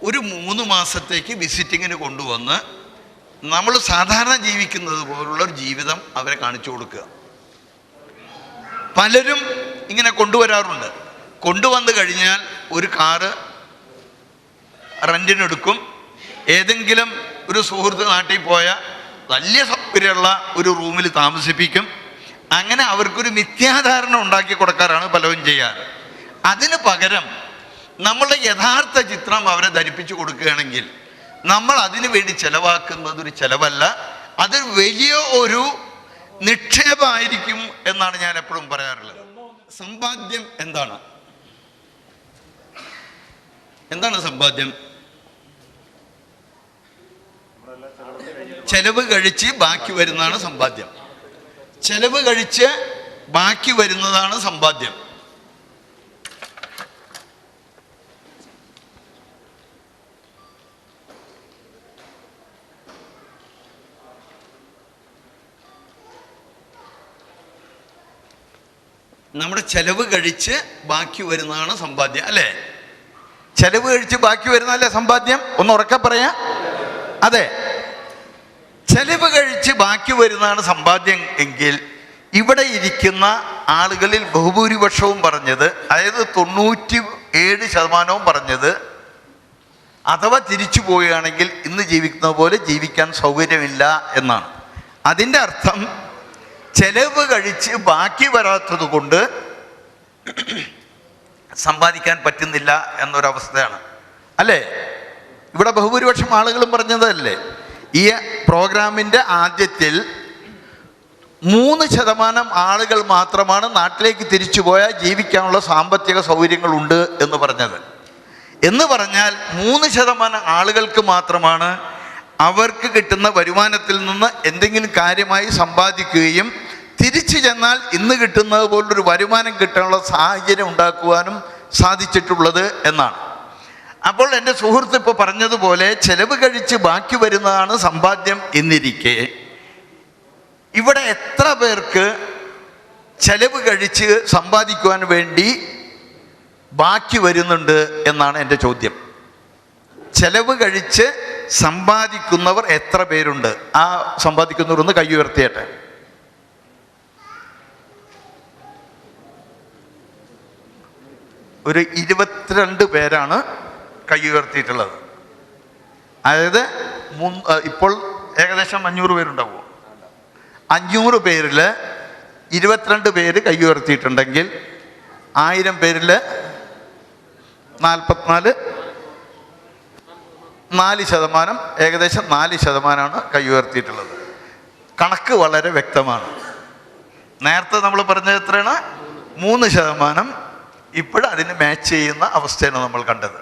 ഒരു 3 മാസത്തേക്ക് വിസിറ്റിങ്ങിന് കൊണ്ടുവന്ന് നമ്മൾ സാധാരണ ജീവിക്കുന്നത് പോലുള്ളൊരു ജീവിതം അവരെ കാണിച്ചു കൊടുക്കുക. പലരും ഇങ്ങനെ കൊണ്ടുവരാറുണ്ട്. കൊണ്ടുവന്നു കഴിഞ്ഞാൽ ഒരു കാറ് റെൻറ്റിനെടുക്കും, ഏതെങ്കിലും ഒരു സുഹൃത്ത് നാട്ടിൽ പോയാൽ വലിയ സൗകര്യമുള്ള ഒരു റൂമിൽ താമസിപ്പിക്കും. അങ്ങനെ അവർക്കൊരു മിഥ്യാധാരണ ഉണ്ടാക്കി കൊടുക്കാറാണ് പലരും ചെയ്യാറ്. അതിന് പകരം നമ്മളുടെ യഥാർത്ഥ ചിത്രം അവരെ ധരിപ്പിച്ചു കൊടുക്കുകയാണെങ്കിൽ നമ്മൾ അതിനു വേണ്ടി ചെലവാക്കുന്നത് ഒരു ചെലവല്ല, അത് വലിയ ഒരു നിക്ഷേപമായിരിക്കും എന്നാണ് ഞാൻ എപ്പോഴും പറയാറുള്ളത്. സമ്പാദ്യം എന്താണ്? എന്താണ് സമ്പാദ്യം? ചെലവ് കഴിച്ച് ബാക്കി വരുന്നതാണ് സമ്പാദ്യം. ചെലവ് കഴിച്ച് ബാക്കി വരുന്നതാണ് സമ്പാദ്യം. നമ്മുടെ ചെലവ് കഴിച്ച് ബാക്കി വരുന്നതാണ് സമ്പാദ്യം, അല്ലേ? ചെലവ് കഴിച്ച് ബാക്കി വരുന്നതല്ലേ സമ്പാദ്യം? ഒന്ന് ഉറക്കെ പറയാം. അതെ, ചെലവ് കഴിച്ച് ബാക്കി വരുന്നതാണ് സമ്പാദ്യം എങ്കിൽ ഇവിടെ ഇരിക്കുന്ന ആളുകളിൽ ബഹുഭൂരിപക്ഷവും പറഞ്ഞത്, അതായത് 97% പറഞ്ഞത്, അഥവാ തിരിച്ചു പോവുകയാണെങ്കിൽ ഇന്ന് ജീവിക്കുന്ന പോലെ ജീവിക്കാൻ സൗകര്യമില്ല എന്നാണ്. അതിൻ്റെ അർത്ഥം ചെലവ് കഴിച്ച് ബാക്കി വരാത്തത് കൊണ്ട് സമ്പാദിക്കാൻ പറ്റുന്നില്ല എന്നൊരവസ്ഥയാണ്, അല്ലേ? ഇവിടെ ബഹുഭൂരിപക്ഷം ആളുകളും പറഞ്ഞതല്ലേ. ഈ പ്രോഗ്രാമിൻ്റെ ആദ്യത്തിൽ 3% ആളുകൾ മാത്രമാണ് നാട്ടിലേക്ക് തിരിച്ചു പോയാൽ ജീവിക്കാനുള്ള സാമ്പത്തിക സൗകര്യങ്ങളുണ്ട് എന്ന് പറഞ്ഞത്. എന്ന് പറഞ്ഞാൽ 3% ആളുകൾക്ക് മാത്രമാണ് അവർക്ക് കിട്ടുന്ന വരുമാനത്തിൽ നിന്ന് എന്തെങ്കിലും കാര്യമായി സമ്പാദിക്കുകയും തിരിച്ചു ചെന്നാൽ ഇന്ന് കിട്ടുന്നത് പോലൊരു വരുമാനം കിട്ടാനുള്ള സാഹചര്യം ഉണ്ടാക്കുവാനും സാധിച്ചിട്ടുള്ളത് എന്നാണ്. അപ്പോൾ എൻ്റെ സുഹൃത്ത് ഇപ്പോൾ പറഞ്ഞതുപോലെ ചെലവ് കഴിച്ച് ബാക്കി വരുന്നതാണ് സമ്പാദ്യം എന്നിരിക്കെ ഇവിടെ എത്ര പേർക്ക് ചെലവ് കഴിച്ച് സമ്പാദിക്കുവാൻ വേണ്ടി ബാക്കി വരുന്നുണ്ട് എന്നാണ് എൻ്റെ ചോദ്യം. ചെലവ് കഴിച്ച് സമ്പാദിക്കുന്നവർ എത്ര പേരുണ്ട്? ആ സമ്പാദിക്കുന്നവർ ഒന്ന് കൈ ഉയർത്തിയട്ടെ. ഒരു 22 പേരാണ് കൈ ഉയർത്തിയിട്ടുള്ളത്. അതായത് ഇപ്പോൾ ഏകദേശം 500 പേരുണ്ടാവുമോ? 500 പേരിൽ 22 പേര് കൈ ഉയർത്തിയിട്ടുണ്ടെങ്കിൽ 1000 പേരിൽ 44, 4%, ഏകദേശം 4%ആണ് കൈ ഉയർത്തിയിട്ടുള്ളത്. കണക്ക് വളരെ വ്യക്തമാണ്. നേരത്തെ നമ്മൾ പറഞ്ഞത് എത്രയാണ്? 3%. ഇപ്പോഴും അതിന് മാച്ച് ചെയ്യുന്ന അവസ്ഥയാണ് നമ്മൾ കണ്ടത്.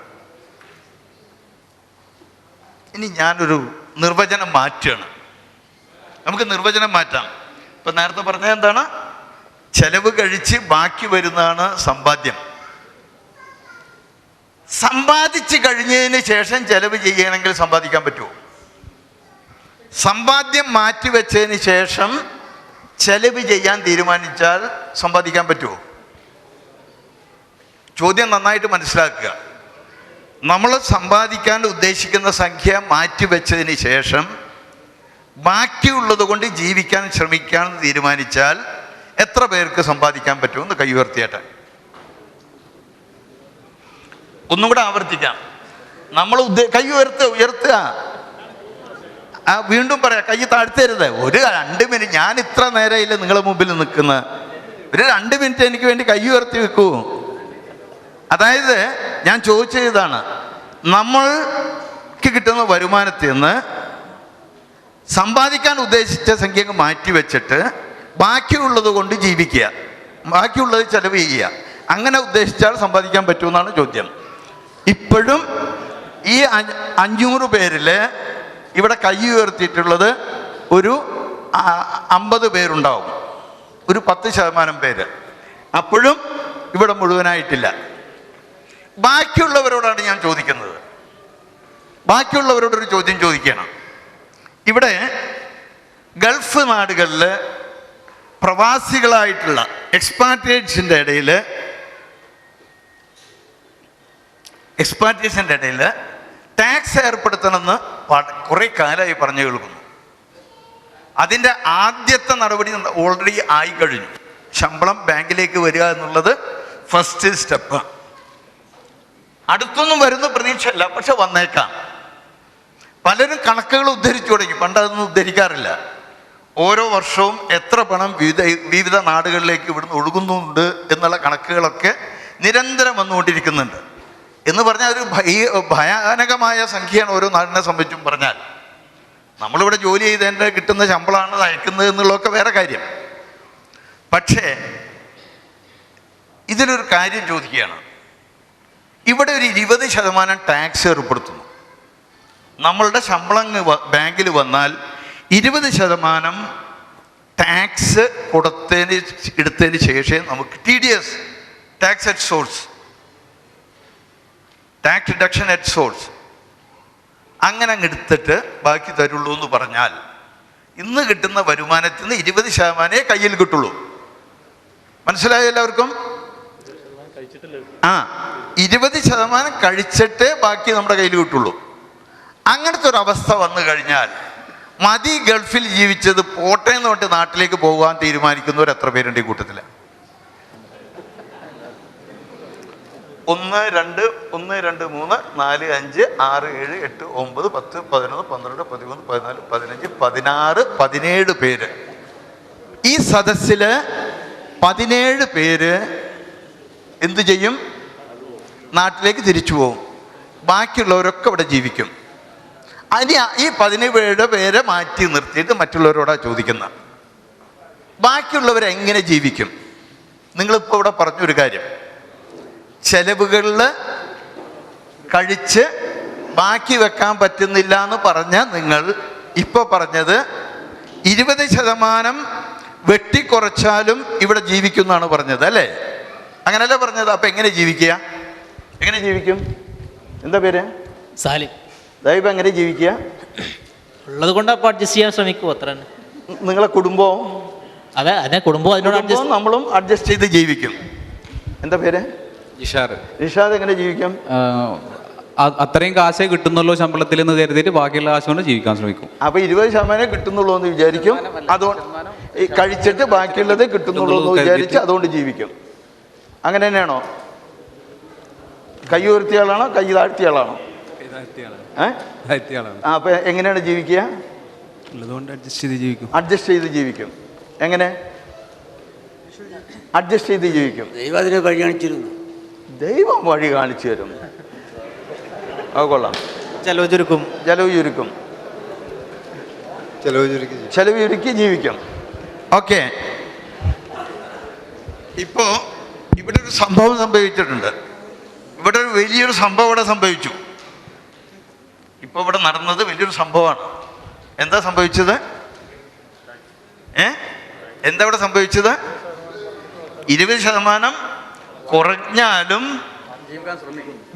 ഇനി ഞാനൊരു നിർവചനം മാറ്റുകയാണ്. നമുക്ക് നിർവചനം മാറ്റാം. ഇപ്പം നേരത്തെ പറഞ്ഞത് എന്താണ്? ചെലവ് കഴിച്ച് ബാക്കി വരുന്നതാണ് സമ്പാദ്യം. സമ്പാദിച്ച് കഴിഞ്ഞതിന് ശേഷം ചെലവ് ചെയ്യണമെങ്കിൽ സമ്പാദിക്കാൻ പറ്റുമോ? സമ്പാദ്യം മാറ്റിവെച്ചതിന് ശേഷം ചെലവ് ചെയ്യാൻ തീരുമാനിച്ചാൽ സമ്പാദിക്കാൻ പറ്റുമോ? ചോദ്യം നന്നായിട്ട് മനസ്സിലാക്കുക. നമ്മൾ സമ്പാദിക്കാൻ ഉദ്ദേശിക്കുന്ന സംഖ്യ മാറ്റിവെച്ചതിന് ശേഷം ബാക്കിയുള്ളത് കൊണ്ട് ജീവിക്കാൻ ശ്രമിക്കാൻ തീരുമാനിച്ചാൽ എത്ര പേർക്ക് സമ്പാദിക്കാൻ പറ്റുമെന്ന് കൈ ഉയർത്തിയേട്ടെ. ഒന്നും കൂടെ ആവർത്തിക്കാം. നമ്മൾ കൈ ഉയർത്തുക. വീണ്ടും പറയാം, കൈ താഴ്ത്തരുത്. ഒരു 2 മിനിറ്റ്, ഞാൻ ഇത്ര നേരമില്ല നിങ്ങളുടെ മുമ്പിൽ നിൽക്കുന്നത്. ഒരു 2 മിനിറ്റ് എനിക്ക് വേണ്ടി കൈ ഉയർത്തി വെക്കൂ. അതായത് ഞാൻ ചോദിച്ചത് ഇതാണ്, നമ്മൾക്ക് കിട്ടുന്ന വരുമാനത്തിൽ നിന്ന് സമ്പാദിക്കാൻ ഉദ്ദേശിച്ച സംഖ്യ മാറ്റി വെച്ചിട്ട് ബാക്കിയുള്ളത് കൊണ്ട് ജീവിക്കുക, ബാക്കിയുള്ളത് ചെലവ് ചെയ്യുക. അങ്ങനെ ഉദ്ദേശിച്ചാൽ സമ്പാദിക്കാൻ പറ്റുമെന്നാണ് ചോദ്യം. ഇപ്പോഴും ഈ 500 പേരിൽ ഇവിടെ കൈ ഉയർത്തിയിട്ടുള്ളത് ഒരു 50 പേരുണ്ടാവും. ഒരു 10% പേര്. അപ്പോഴും ഇവിടെ മുഴുവനായിട്ടില്ല. ബാക്കിയുള്ളവരോടാണ് ഞാൻ ചോദിക്കുന്നത്. ബാക്കിയുള്ളവരോടൊരു ചോദ്യം ചോദിക്കണം. ഇവിടെ ഗൾഫ് നാടുകളിൽ പ്രവാസികളായിട്ടുള്ള എക്സ്പാട്രിയേറ്റ്സിൻ്റെ ഇടയിൽ ടാക്സ് ഏർപ്പെടുത്തണമെന്ന് കുറേ കാലമായി പറഞ്ഞു കേൾക്കുന്നു. അതിൻ്റെ ആദ്യത്തെ നടപടി ഓൾറെഡി ആയി കഴിഞ്ഞു. ശമ്പളം ബാങ്കിലേക്ക് വരിക എന്നുള്ളത് ഫസ്റ്റ് സ്റ്റെപ്പ്. അടുത്തൊന്നും വരുന്ന പ്രതീക്ഷയല്ല, പക്ഷെ വന്നേക്കാം. പലരും കണക്കുകൾ ഉദ്ധരിച്ചു തുടങ്ങി. പണ്ട് അതൊന്നും ഉദ്ധരിക്കാറില്ല. ഓരോ വർഷവും എത്ര പണം വിവിധ നാടുകളിലേക്ക് ഇവിടുന്ന് ഒഴുകുന്നുണ്ട് എന്നുള്ള കണക്കുകളൊക്കെ നിരന്തരം വന്നുകൊണ്ടിരിക്കുന്നുണ്ട്. എന്ന് പറഞ്ഞാൽ ഒരു ഭയാനകമായ സംഖ്യയാണ് ഓരോ നാടിനെ സംബന്ധിച്ചും പറഞ്ഞാൽ. നമ്മളിവിടെ ജോലി ചെയ്തതിൻ്റെ കിട്ടുന്ന ശമ്പളമാണ് അയക്കുന്നത് എന്നുള്ളതൊക്കെ വേറെ കാര്യം. പക്ഷേ ഇതിലൊരു കാര്യം ചോദിക്കുകയാണ്. ഇവിടെ ഒരു 20% ടാക്സ് ഏർപ്പെടുത്തുന്നു. നമ്മളുടെ ശമ്പളം ബാങ്കിൽ വന്നാൽ 20% ടാക്സ് എടുത്തതിന് ശേഷം നമുക്ക് TDS, tax at source, tax deduction at source, അങ്ങനെ അങ്ങ് എടുത്തിട്ട് ബാക്കി തരുള്ളൂ എന്ന് പറഞ്ഞാൽ ഇന്ന് കിട്ടുന്ന വരുമാനത്തിൽ നിന്ന് 20% കയ്യിൽ കിട്ടുള്ളൂ. മനസ്സിലായോ എല്ലാവർക്കും? 20% കഴിച്ചിട്ടേ ബാക്കി നമ്മുടെ കയ്യിൽ കിട്ടുള്ളൂ. അങ്ങനത്തെ ഒരു അവസ്ഥ വന്നു കഴിഞ്ഞാൽ മതി ഗൾഫിൽ ജീവിച്ചത് പോട്ടെ എന്ന് പറഞ്ഞിട്ട് നാട്ടിലേക്ക് പോകാൻ തീരുമാനിക്കുന്നവർ എത്ര പേരുണ്ട് ഈ കൂട്ടത്തിൽ? 1 2 1 2 3 4 5 6 7 8 9 10 11 12 13 14 15 16 17 പേര്. ഈ സദസ്സിൽ 17 പേര് എന്തു ചെയ്യും? നാട്ടിലേക്ക് തിരിച്ചു പോകും. ബാക്കിയുള്ളവരൊക്കെ ഇവിടെ ജീവിക്കും. ഇനി ഈ 17 പേരെ മാറ്റി നിർത്തിയിട്ട് മറ്റുള്ളവരോടാണ് ചോദിക്കുന്നത്, ബാക്കിയുള്ളവരെങ്ങനെ ജീവിക്കും? നിങ്ങളിപ്പോൾ ഇവിടെ പറഞ്ഞൊരു കാര്യം, ചെലവുകളിൽ കഴിച്ച് ബാക്കി വെക്കാൻ പറ്റുന്നില്ല എന്ന് പറഞ്ഞ നിങ്ങൾ ഇപ്പോൾ പറഞ്ഞത് 20% വെട്ടിക്കുറച്ചാലും ഇവിടെ ജീവിക്കുമെന്നാണ് പറഞ്ഞത്, അല്ലേ? അങ്ങനല്ലേ പറഞ്ഞത്? അപ്പം എങ്ങനെ ജീവിക്കുക? എങ്ങനെ ജീവിക്കും? എന്താ പേര്? സാലിം. ദൈവം എങ്ങനെ ജീവിക്കുക? ഉള്ളത് കൊണ്ട് അപ്പോൾ അഡ്ജസ്റ്റ് ചെയ്യാൻ ശ്രമിക്കും, അത്ര തന്നെ. നിങ്ങളെ കുടുംബവും അതെ കുടുംബം അതിനോട് നമ്മളും അഡ്ജസ്റ്റ് ചെയ്ത് ജീവിക്കും. എന്താ പേര്? നിഷാദ് എങ്ങനെ ജീവിക്കും? അത്രയും കാശേ കിട്ടുന്നുള്ളൂ ശമ്പളത്തിൽ എന്ന് കരുതിയിട്ട് ബാക്കിയുള്ള കാശ് കൊണ്ട് ജീവിക്കാൻ ശ്രമിക്കും. അപ്പൊ 20% കിട്ടുന്നുള്ളൂ എന്ന് വിചാരിക്കും. അതുകൊണ്ട് കഴിച്ചിട്ട് ബാക്കിയുള്ളത് കിട്ടുന്നുള്ളൂ എന്ന് വിചാരിച്ച് അതുകൊണ്ട് ജീവിക്കും. അങ്ങനെ തന്നെയാണോ? കൈ ഉയർത്തിയ ആളാണോ കൈ താഴ്ത്തിയ ആളാണോ? അപ്പൊ എങ്ങനെയാണ് ജീവിക്കുക? അഡ്ജസ്റ്റ് ചെയ്ത് ജീവിക്കും. എങ്ങനെ അഡ്ജസ്റ്റ് ചെയ്ത് ജീവിക്കും? ദൈവം അതിനെ വഴി കാണിച്ചിരുന്നു. ദൈവം വഴി കാണിച്ചു തരും. അത് കൊള്ളാം. ചെലവ് ചുരുക്കും. ചെലവ് ചുരുക്കി ജീവിക്കും. ഓക്കെ. ഇപ്പോ ഇവിടെ ഒരു സംഭവം സംഭവിച്ചിട്ടുണ്ട്. ഇവിടെ ഒരു വലിയൊരു സംഭവം ഇവിടെ സംഭവിച്ചു. ഇപ്പോൾ ഇവിടെ നടന്നത് വലിയൊരു സംഭവമാണ്. എന്താ സംഭവിച്ചത്? എന്താ ഇവിടെ സംഭവിച്ചത്? 20% കുറഞ്ഞാലും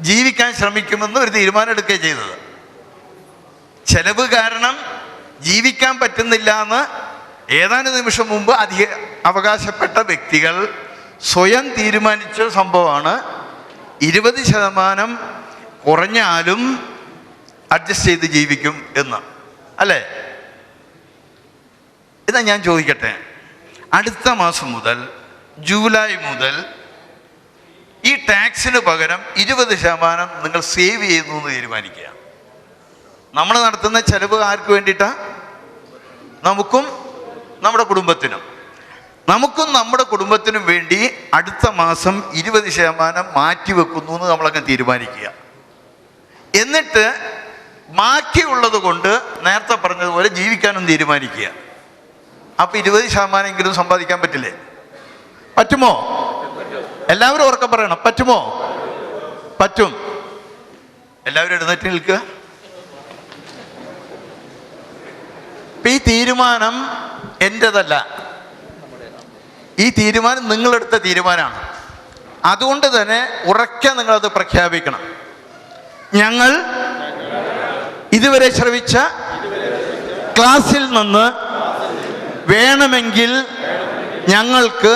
ജീവിക്കാൻ ശ്രമിക്കുമെന്ന് ഒരു തീരുമാനം എടുക്കുകയും ചെയ്തത്. ചെലവ് കാരണം ജീവിക്കാൻ പറ്റുന്നില്ല എന്ന് ഏതാനും നിമിഷം മുമ്പ് അവകാശപ്പെട്ട വ്യക്തികൾ സ്വയം തീരുമാനിച്ച സംഭവമാണ്. 20% കുറഞ്ഞാലും അഡ്ജസ്റ്റ് ചെയ്ത് ജീവിക്കും എന്ന്, അല്ലേ? ഇതാ ഞാൻ ചോദിക്കട്ടെ, അടുത്ത മാസം മുതൽ ജൂലൈ മുതൽ ഈ ടാക്സിന് പകരം 20% നിങ്ങൾ സേവ് ചെയ്യുന്നു എന്ന് തീരുമാനിക്കുക. നമ്മൾ നടത്തുന്ന ചെലവ് ആർക്ക് വേണ്ടിയിട്ടാണ്? നമുക്കും നമ്മുടെ കുടുംബത്തിനും. നമ്മുടെ കുടുംബത്തിനും വേണ്ടി അടുത്ത മാസം 20% മാറ്റിവെക്കുന്നു എന്ന് നമ്മളങ്ങ് തീരുമാനിക്കുക. എന്നിട്ട് ബാക്കിയുള്ളത് കൊണ്ട് നേരത്തെ പറഞ്ഞതുപോലെ ജീവിക്കാനും തീരുമാനിക്കുക. അപ്പം 20% എങ്കിലും സമ്പാദിക്കാൻ പറ്റില്ലേ? പറ്റുമോ? എല്ലാവരും ഉറക്കെ പറയണം. പറ്റുമോ? പറ്റും. എല്ലാവരും എഴുന്നേറ്റ് നിൽക്കുക. ഈ തീരുമാനം എൻ്റെതല്ല. ഈ തീരുമാനം നിങ്ങളെടുത്ത തീരുമാനമാണ്. അതുകൊണ്ട് തന്നെ ഉറക്കെ നിങ്ങളത് പ്രഖ്യാപിക്കണം. ഞങ്ങൾ ഇതുവരെ ശ്രവിച്ച ക്ലാസ്സിൽ നിന്ന് വേണമെങ്കിൽ ഞങ്ങൾക്ക്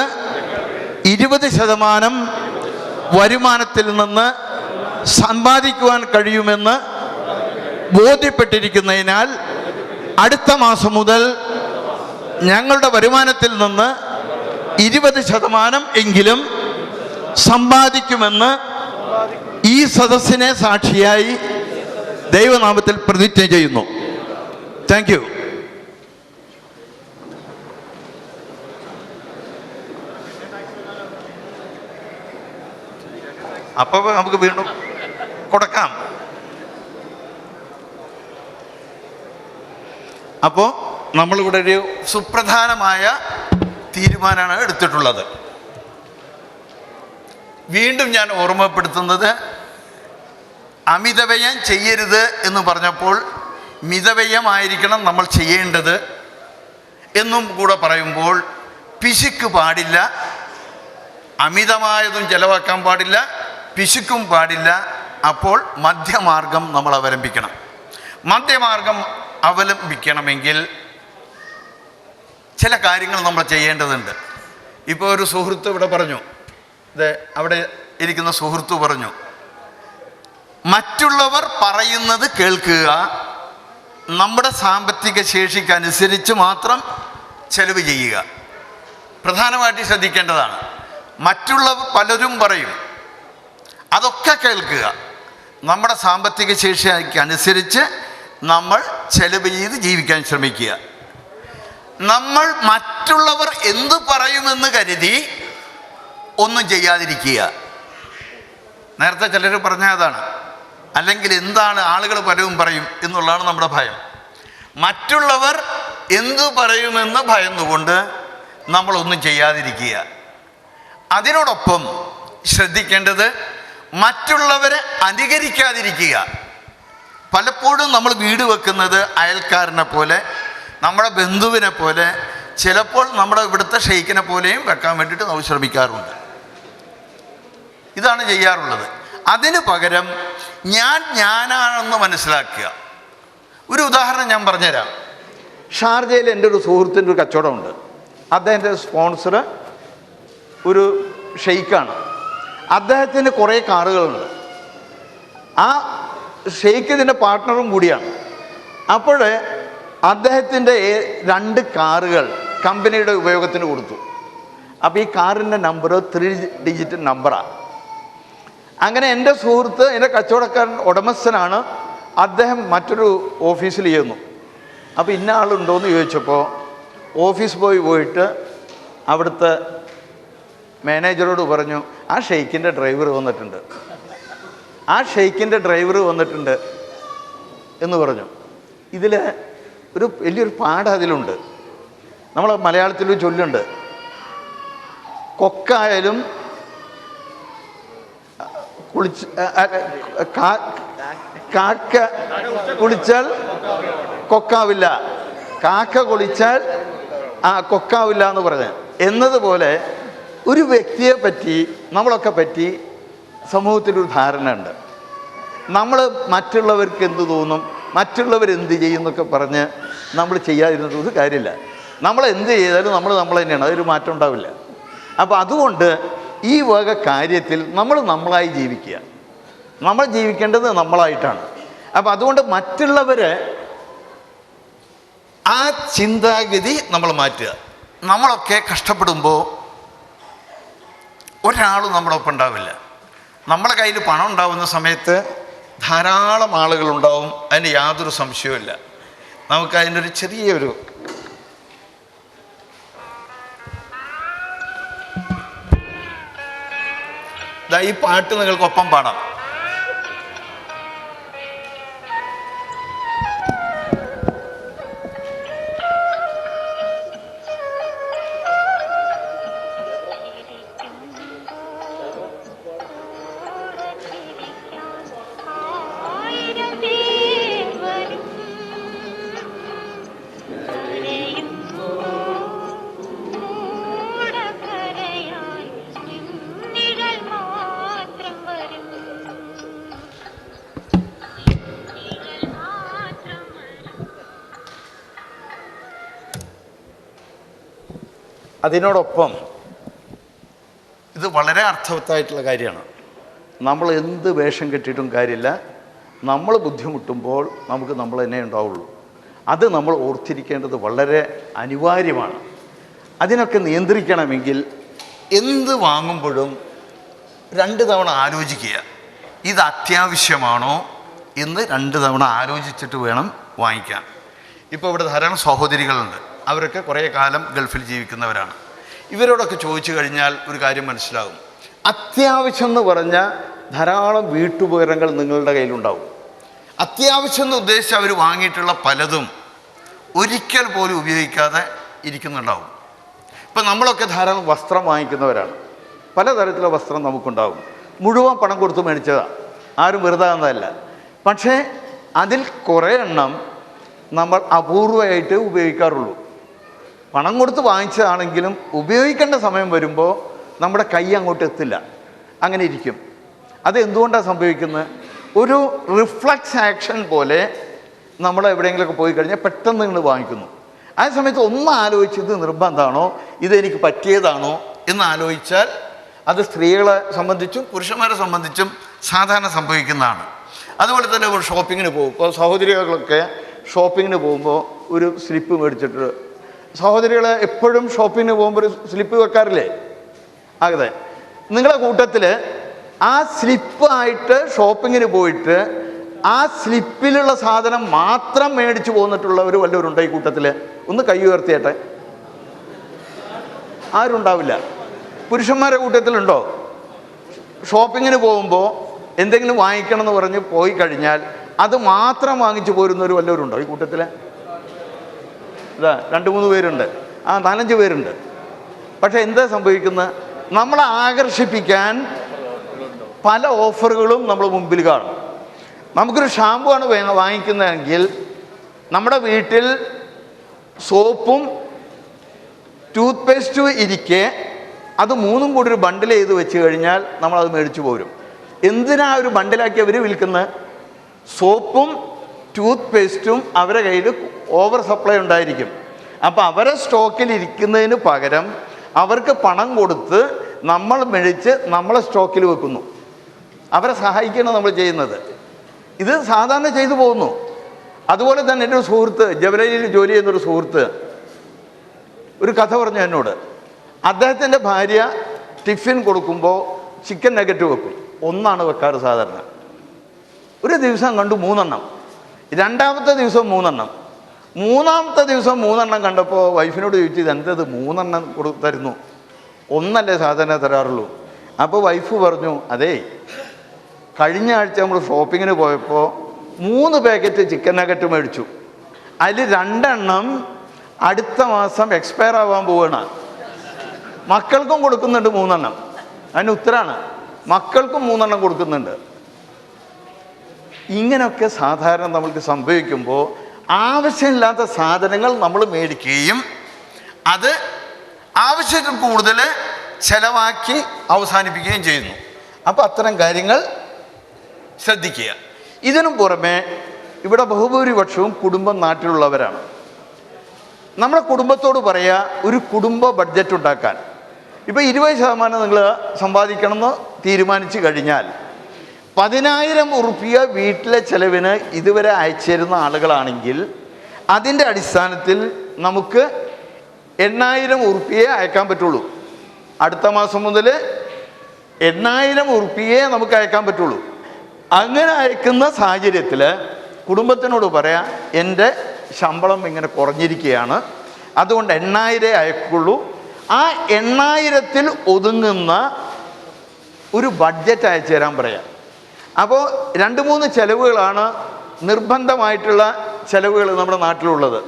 20% വരുമാനത്തിൽ നിന്ന് സമ്പാദിക്കുവാൻ കഴിയുമെന്ന് ബോധ്യപ്പെട്ടിരിക്കുന്നതിനാൽ അടുത്ത മാസം മുതൽ ഞങ്ങളുടെ വരുമാനത്തിൽ നിന്ന് 20% എങ്കിലും സമ്പാദിക്കുമെന്ന് ഈ സദസ്സിനെ സാക്ഷിയായി ദൈവനാമത്തിൽ പ്രതിജ്ഞ ചെയ്യുന്നു. Thank you. അപ്പോൾ നമുക്ക് വീണ്ടും കൊടുക്കാം. അപ്പോൾ നമ്മളിവിടെ ഒരു സുപ്രധാനമായ തീരുമാനമാണ് എടുത്തിട്ടുള്ളത്. വീണ്ടും ഞാൻ ഓർമ്മപ്പെടുത്തുന്നത്, അമിതവ്യയം ചെയ്യരുത് എന്ന് പറഞ്ഞപ്പോൾ മിതവ്യയമായിരിക്കണം നമ്മൾ ചെയ്യേണ്ടത് എന്നും കൂടെ പറയുമ്പോൾ പിശുക്ക് പാടില്ല, അമിതമായതും ചെലവാക്കാൻ പാടില്ല, പിശുക്കും പാടില്ല. അപ്പോൾ മധ്യമാർഗം നമ്മൾ അവലംബിക്കണം. മധ്യമാർഗം അവലംബിക്കണമെങ്കിൽ ചില കാര്യങ്ങൾ നമ്മൾ ചെയ്യേണ്ടതുണ്ട്. ഇപ്പോൾ ഒരു സുഹൃത്ത് ഇവിടെ പറഞ്ഞു, അവിടെ ഇരിക്കുന്ന സുഹൃത്ത് പറഞ്ഞു, മറ്റുള്ളവർ പറയുന്നത് കേൾക്കുക, നമ്മുടെ സാമ്പത്തിക ശേഷിക്കനുസരിച്ച് മാത്രം ചെലവ് ചെയ്യുക. പ്രധാനമായിട്ട് ശ്രദ്ധിക്കേണ്ടതാണ്. മറ്റുള്ളവർ പലരും പറയും, അതൊക്കെ കേൾക്കുക, നമ്മുടെ സാമ്പത്തിക ശേഷിക്കനുസരിച്ച് നമ്മൾ ചെലവ് ചെയ്ത് ജീവിക്കാൻ ശ്രമിക്കുക. നമ്മൾ മറ്റുള്ളവർ എന്തു പറയുമെന്ന് കരുതി ഒന്നും ചെയ്യാതിരിക്കുക. നേരത്തെ ചിലർ പറഞ്ഞ അതാണ്. അല്ലെങ്കിൽ എന്താണ് ആളുകൾ പലരും പറയും എന്നുള്ളതാണ് നമ്മുടെ ഭയം. മറ്റുള്ളവർ എന്തു പറയുമെന്ന് ഭയന്നുകൊണ്ട് നമ്മളൊന്നും ചെയ്യാതിരിക്കുക. അതിനോടൊപ്പം ശ്രദ്ധിക്കേണ്ടത് മറ്റുള്ളവരെ അനുകരിക്കാതിരിക്കുക. പലപ്പോഴും നമ്മൾ വീട് വെക്കുന്നത് അയൽക്കാരനെ പോലെ, നമ്മുടെ ബന്ധുവിനെ പോലെ, ചിലപ്പോൾ നമ്മുടെ ഇവിടുത്തെ ഷെയ്ക്കിനെ പോലെയും വെക്കാൻ വേണ്ടിയിട്ട് നമ്മൾ ശ്രമിക്കാറുണ്ട്. ഇതാണ് ചെയ്യാറുള്ളത്. അതിന് പകരം ഞാനാണെന്ന് മനസ്സിലാക്കുക. ഒരു ഉദാഹരണം ഞാൻ പറഞ്ഞുതരാം. ഷാർജയിൽ എൻ്റെ ഒരു സുഹൃത്തിൻ്റെ ഒരു കച്ചവടമുണ്ട്. അദ്ദേഹത്തിൻ്റെ സ്പോൺസർ ഒരു ഷെയ്ക്കാണ്. അദ്ദേഹത്തിന് കുറേ കാറുകളുണ്ട്. ആ ഷെയ്ക്ക് ഇതിൻ്റെ പാർട്ട്ണറും കൂടിയാണ്. അപ്പോൾ അദ്ദേഹത്തിൻ്റെ 2 കാറുകൾ കമ്പനിയുടെ ഉപയോഗത്തിന് കൊടുത്തു. അപ്പോൾ ഈ കാറിൻ്റെ നമ്പർ 3 ഡിജിറ്റ് നമ്പറാണ്. അങ്ങനെ എൻ്റെ സുഹൃത്ത്, എൻ്റെ കച്ചവടക്കാരൻ ഉടമസ്ഥനാണ്. അദ്ദേഹം മറ്റൊരു ഓഫീസിൽ ചെയ്യുന്നു. അപ്പോൾ ഇന്ന ആളുണ്ടോയെന്ന് ചോദിച്ചപ്പോൾ ഓഫീസ് ബോയ് പോയിട്ട് അവിടുത്തെ മാനേജറോട് പറഞ്ഞു, ആ ഷെയ്ക്കിൻ്റെ ഡ്രൈവർ വന്നിട്ടുണ്ട്, ആ ഷെയ്ക്കിൻ്റെ ഡ്രൈവർ വന്നിട്ടുണ്ട് എന്ന് പറഞ്ഞു. ഇതിൽ ഒരു വലിയൊരു പാഠം അതിലുണ്ട്. നമ്മൾ മലയാളത്തിൽ ചൊല്ലുണ്ട്, കൊക്കായാലും കാക്ക കുളിച്ചാൽ കൊക്കാവില്ല, കാക്ക കുളിച്ചാൽ കൊക്കാവില്ല എന്ന് പറഞ്ഞ് എന്നതുപോലെ ഒരു വ്യക്തിയെ പറ്റി നമ്മളൊക്കെ പറ്റി സമൂഹത്തിലൊരു ധാരണ ഉണ്ട്. നമ്മൾ മറ്റുള്ളവർക്ക് എന്ത് തോന്നും, മറ്റുള്ളവരെന്ത് ചെയ്യും എന്നൊക്കെ പറഞ്ഞ് നമ്മൾ ചെയ്യാതിരുന്നിട്ട് ഒരു കാര്യമില്ല. നമ്മൾ എന്ത് ചെയ്താലും നമ്മൾ തന്നെയാണ്, അതൊരു മാറ്റം ഉണ്ടാവില്ല. അപ്പോൾ അതുകൊണ്ട് ഈ വക കാര്യത്തിൽ നമ്മൾ നമ്മളായി ജീവിക്കുക. നമ്മൾ ജീവിക്കേണ്ടത് നമ്മളായിട്ടാണ്. അപ്പം അതുകൊണ്ട് മറ്റുള്ളവരെ ആ ചിന്താഗതി നമ്മൾ മാറ്റുക. നമ്മളൊക്കെ കഷ്ടപ്പെടുമ്പോൾ ഒരാളും നമ്മളൊപ്പം ഉണ്ടാവില്ല. നമ്മളെ കയ്യിൽ പണം ഉണ്ടാവുന്ന സമയത്ത് ധാരാളം ആളുകളുണ്ടാവും, അതിന് യാതൊരു സംശയവുമില്ല. നമുക്ക് അതിനൊരു ചെറിയൊരു ഈ പാട്ട് നിങ്ങൾക്കൊപ്പം പാടാം. അതിനോടൊപ്പം ഇത് വളരെ അർത്ഥവത്തായിട്ടുള്ള കാര്യമാണ്. നമ്മൾ എന്ത് വേഷം കെട്ടിയിട്ടും കാര്യമില്ല. നമ്മൾ ബുദ്ധിമുട്ടുമ്പോൾ നമുക്ക് നമ്മൾ തന്നെ ഉണ്ടാവുള്ളൂ. അത് നമ്മൾ ഓർത്തിരിക്കേണ്ടത് വളരെ അനിവാര്യമാണ്. അതിനൊക്കെ നിയന്ത്രിക്കണമെങ്കിൽ എന്ത് വാങ്ങുമ്പോഴും 2 തവണ ആലോചിക്കുക. ഇത് അത്യാവശ്യമാണോ എന്ന് 2 തവണ ആലോചിച്ചിട്ട് വേണം വാങ്ങിക്കാൻ. ഇപ്പോൾ ഇവിടെ ധാരാളം സഹോദരികളുണ്ട്. അവരൊക്കെ കുറേ കാലം ഗൾഫിൽ ജീവിക്കുന്നവരാണ്. ഇവരോടൊക്കെ ചോദിച്ചു കഴിഞ്ഞാൽ ഒരു കാര്യം മനസ്സിലാകും. അത്യാവശ്യം എന്ന് പറഞ്ഞാൽ ധാരാളം വീട്ടുപകരണങ്ങൾ നിങ്ങളുടെ കയ്യിലുണ്ടാവും. അത്യാവശ്യം എന്ന് ഉദ്ദേശിച്ച് അവർ വാങ്ങിയിട്ടുള്ള പലതും ഒരിക്കൽ പോലും ഉപയോഗിക്കാതെ ഇരിക്കുന്നുണ്ടാവും. ഇപ്പം നമ്മളൊക്കെ ധാരാളം വസ്ത്രം വാങ്ങിക്കുന്നവരാണ്. പലതരത്തിലുള്ള വസ്ത്രം നമുക്കുണ്ടാവും. മുഴുവൻ പണം കൊടുത്ത് മേടിച്ചതാണ്, ആരും വെറുതെ തന്നതല്ല. പക്ഷേ അതിൽ കുറേ എണ്ണം നമ്മൾ അപൂർവമായിട്ട് ഉപയോഗിക്കാറുള്ളൂ. പണം കൊടുത്ത് വാങ്ങിച്ചതാണെങ്കിലും ഉപയോഗിക്കേണ്ട സമയം വരുമ്പോൾ നമ്മുടെ കൈ അങ്ങോട്ട് എത്തില്ല, അങ്ങനെ ഇരിക്കും. അത് എന്തുകൊണ്ടാണ് സംഭവിക്കുന്നത്? ഒരു റിഫ്ലക്സ് ആക്ഷൻ പോലെ നമ്മൾ എവിടെയെങ്കിലുമൊക്കെ പോയി കഴിഞ്ഞാൽ പെട്ടെന്ന് നിങ്ങൾ വാങ്ങിക്കുന്നു. ആ സമയത്ത് ഒന്ന് ആലോചിച്ചത് നിർബന്ധമാണോ, ഇതെനിക്ക് പറ്റിയതാണോ എന്ന് ആലോചിച്ചാൽ അത് സ്ത്രീകളെ സംബന്ധിച്ചും പുരുഷന്മാരെ സംബന്ധിച്ചും സാധാരണ സംഭവിക്കുന്നതാണ്. അതുപോലെ തന്നെ ഷോപ്പിങ്ങിന് പോകും. ഇപ്പോൾ സഹോദരികളൊക്കെ ഷോപ്പിങ്ങിന് പോകുമ്പോൾ ഒരു സ്ലിപ്പ് മേടിച്ചിട്ട്, സഹോദരികളെ എപ്പോഴും ഷോപ്പിങ്ങിന് പോകുമ്പോൾ ഒരു സ്ലിപ്പ് വെക്കാറില്ലേ? അതെ, നിങ്ങളുടെ കൂട്ടത്തിൽ ആ സ്ലിപ്പായിട്ട് ഷോപ്പിങ്ങിന് പോയിട്ട് ആ സ്ലിപ്പിലുള്ള സാധനം മാത്രം മേടിച്ചു പോന്നിട്ടുള്ളവർ വല്ലവരുണ്ടോ ഈ കൂട്ടത്തിൽ? ഒന്ന് കൈ ഉയർത്തിയട്ടെ. ആരുണ്ടാവില്ല. പുരുഷന്മാരുടെ കൂട്ടത്തിലുണ്ടോ? ഷോപ്പിങ്ങിന് പോകുമ്പോൾ എന്തെങ്കിലും വാങ്ങിക്കണം എന്ന് പറഞ്ഞ് പോയി കഴിഞ്ഞാൽ അത് മാത്രം വാങ്ങിച്ചു പോരുന്നവർ വല്ലവരുണ്ടോ ഈ കൂട്ടത്തിൽ? ഇതാ 2-3 പേരുണ്ട്, 4-5 പേരുണ്ട്. പക്ഷെ എന്താ സംഭവിക്കുന്നത്? നമ്മളെ ആകർഷിപ്പിക്കാൻ പല ഓഫറുകളും നമ്മൾ മുമ്പിൽ കാണും. നമുക്കൊരു ഷാമ്പു ആണ് വാങ്ങിക്കുന്നതെങ്കിൽ നമ്മുടെ വീട്ടിൽ സോപ്പും ടൂത്ത് പേസ്റ്റും ഇരിക്കെ അത് 3ഉം കൂടി ഒരു ബണ്ടിൽ ചെയ്ത് വെച്ച് കഴിഞ്ഞാൽ നമ്മളത് മേടിച്ചു പോരും. എന്തിനാ ഒരു ബണ്ടിലാക്കി അവർ വിൽക്കുന്നത്? സോപ്പും ടൂത്ത് പേസ്റ്റും അവരുടെ കയ്യിൽ ഓവർ സപ്ലൈ ഉണ്ടായിരിക്കും. അപ്പോൾ അവരെ സ്റ്റോക്കിൽ ഇരിക്കുന്നതിന് പകരം അവർക്ക് പണം കൊടുത്ത് നമ്മൾ മേടിച്ച് നമ്മളെ സ്റ്റോക്കിൽ വെക്കുന്നു. അവരെ സഹായിക്കണം നമ്മൾ ചെയ്യുന്നത്. ഇത് സാധാരണ ചെയ്തു പോകുന്നു. അതുപോലെ തന്നെ എൻ്റെ ഒരു സുഹൃത്ത്, ജബലയിൽ ജോലി ചെയ്യുന്നൊരു സുഹൃത്ത് ഒരു കഥ പറഞ്ഞു എന്നോട്. അദ്ദേഹത്തിൻ്റെ ഭാര്യ ടിഫിൻ കൊടുക്കുമ്പോൾ ചിക്കൻ നഗറ്റ് വെക്കും. 1 വെക്കാറ് സാധാരണ. ഒരു ദിവസം കണ്ടു 3 എണ്ണം, 2ാമത്തെ ദിവസം 3 എണ്ണം, 3ാമത്തെ ദിവസം 3 എണ്ണം കണ്ടപ്പോൾ വൈഫിനോട് ചോദിച്ചു, ഇതെന്തത് 3 എണ്ണം തരുന്നു, 1 സാധാരണ തരാറുള്ളൂ. അപ്പോൾ വൈഫ് പറഞ്ഞു, അതേ കഴിഞ്ഞ ആഴ്ച നമ്മൾ ഷോപ്പിങ്ങിന് പോയപ്പോൾ 3 പാക്കറ്റ് ചിക്കൻ നഗറ്റ് മേടിച്ചു. അതിൽ 2 എണ്ണം അടുത്ത മാസം എക്സ്പയർ ആവാൻ പോവുകയാണ്. മക്കൾക്കും കൊടുക്കുന്നുണ്ട് 3 എണ്ണം. അതിന് ഉത്തരാണ്, മക്കൾക്കും 3 എണ്ണം കൊടുക്കുന്നുണ്ട്. ഇങ്ങനെയൊക്കെ സാധാരണ നമ്മൾക്ക് സംഭവിക്കുമ്പോൾ ആവശ്യമില്ലാത്ത സാധനങ്ങൾ നമ്മൾ മേടിക്കുകയും അത് ആവശ്യത്തിൽ കൂടുതൽ ചെലവാക്കി അവസാനിപ്പിക്കുകയും ചെയ്യുന്നു. അപ്പോൾ അത്തരം കാര്യങ്ങൾ ശ്രദ്ധിക്കുക. ഇതിനും പുറമെ ഇവിടെ ബഹുഭൂരിപക്ഷവും കുടുംബം നാട്ടിലുള്ളവരാണ്. നമ്മുടെ കുടുംബത്തോട് പറയുക ഒരു കുടുംബ ബഡ്ജറ്റ് ഉണ്ടാക്കാൻ. ഇപ്പോൾ 20% നിങ്ങൾ സമ്പാദിക്കണമെന്ന് തീരുമാനിച്ചു കഴിഞ്ഞാൽ 10,000 ഉറുപ്പിക വീട്ടിലെ ചെലവിന് ഇതുവരെ അയച്ചിരുന്ന ആളുകളാണെങ്കിൽ അതിൻ്റെ അടിസ്ഥാനത്തിൽ നമുക്ക് 8,000 ഉറുപ്പികയെ അയക്കാൻ പറ്റുള്ളൂ. അടുത്ത മാസം മുതൽ 8,000 ഉറുപ്പികയെ നമുക്ക് അയക്കാൻ പറ്റുള്ളൂ. അങ്ങനെ അയക്കുന്ന സാഹചര്യത്തിൽ കുടുംബത്തിനോട് പറയാം, എൻ്റെ ശമ്പളം ഇങ്ങനെ കുറഞ്ഞിരിക്കുകയാണ്, അതുകൊണ്ട് 8,000 അയക്കുള്ളൂ. ആ 8,000-ൽ ഒതുങ്ങുന്ന ഒരു ബഡ്ജറ്റ് അയച്ചു തരാൻ പറയാം. അപ്പോൾ 2-3 ചിലവുകളാണ് നിർബന്ധമായിട്ടുള്ള ചിലവുകൾ നമ്മുടെ നാട്ടിലുള്ളത്.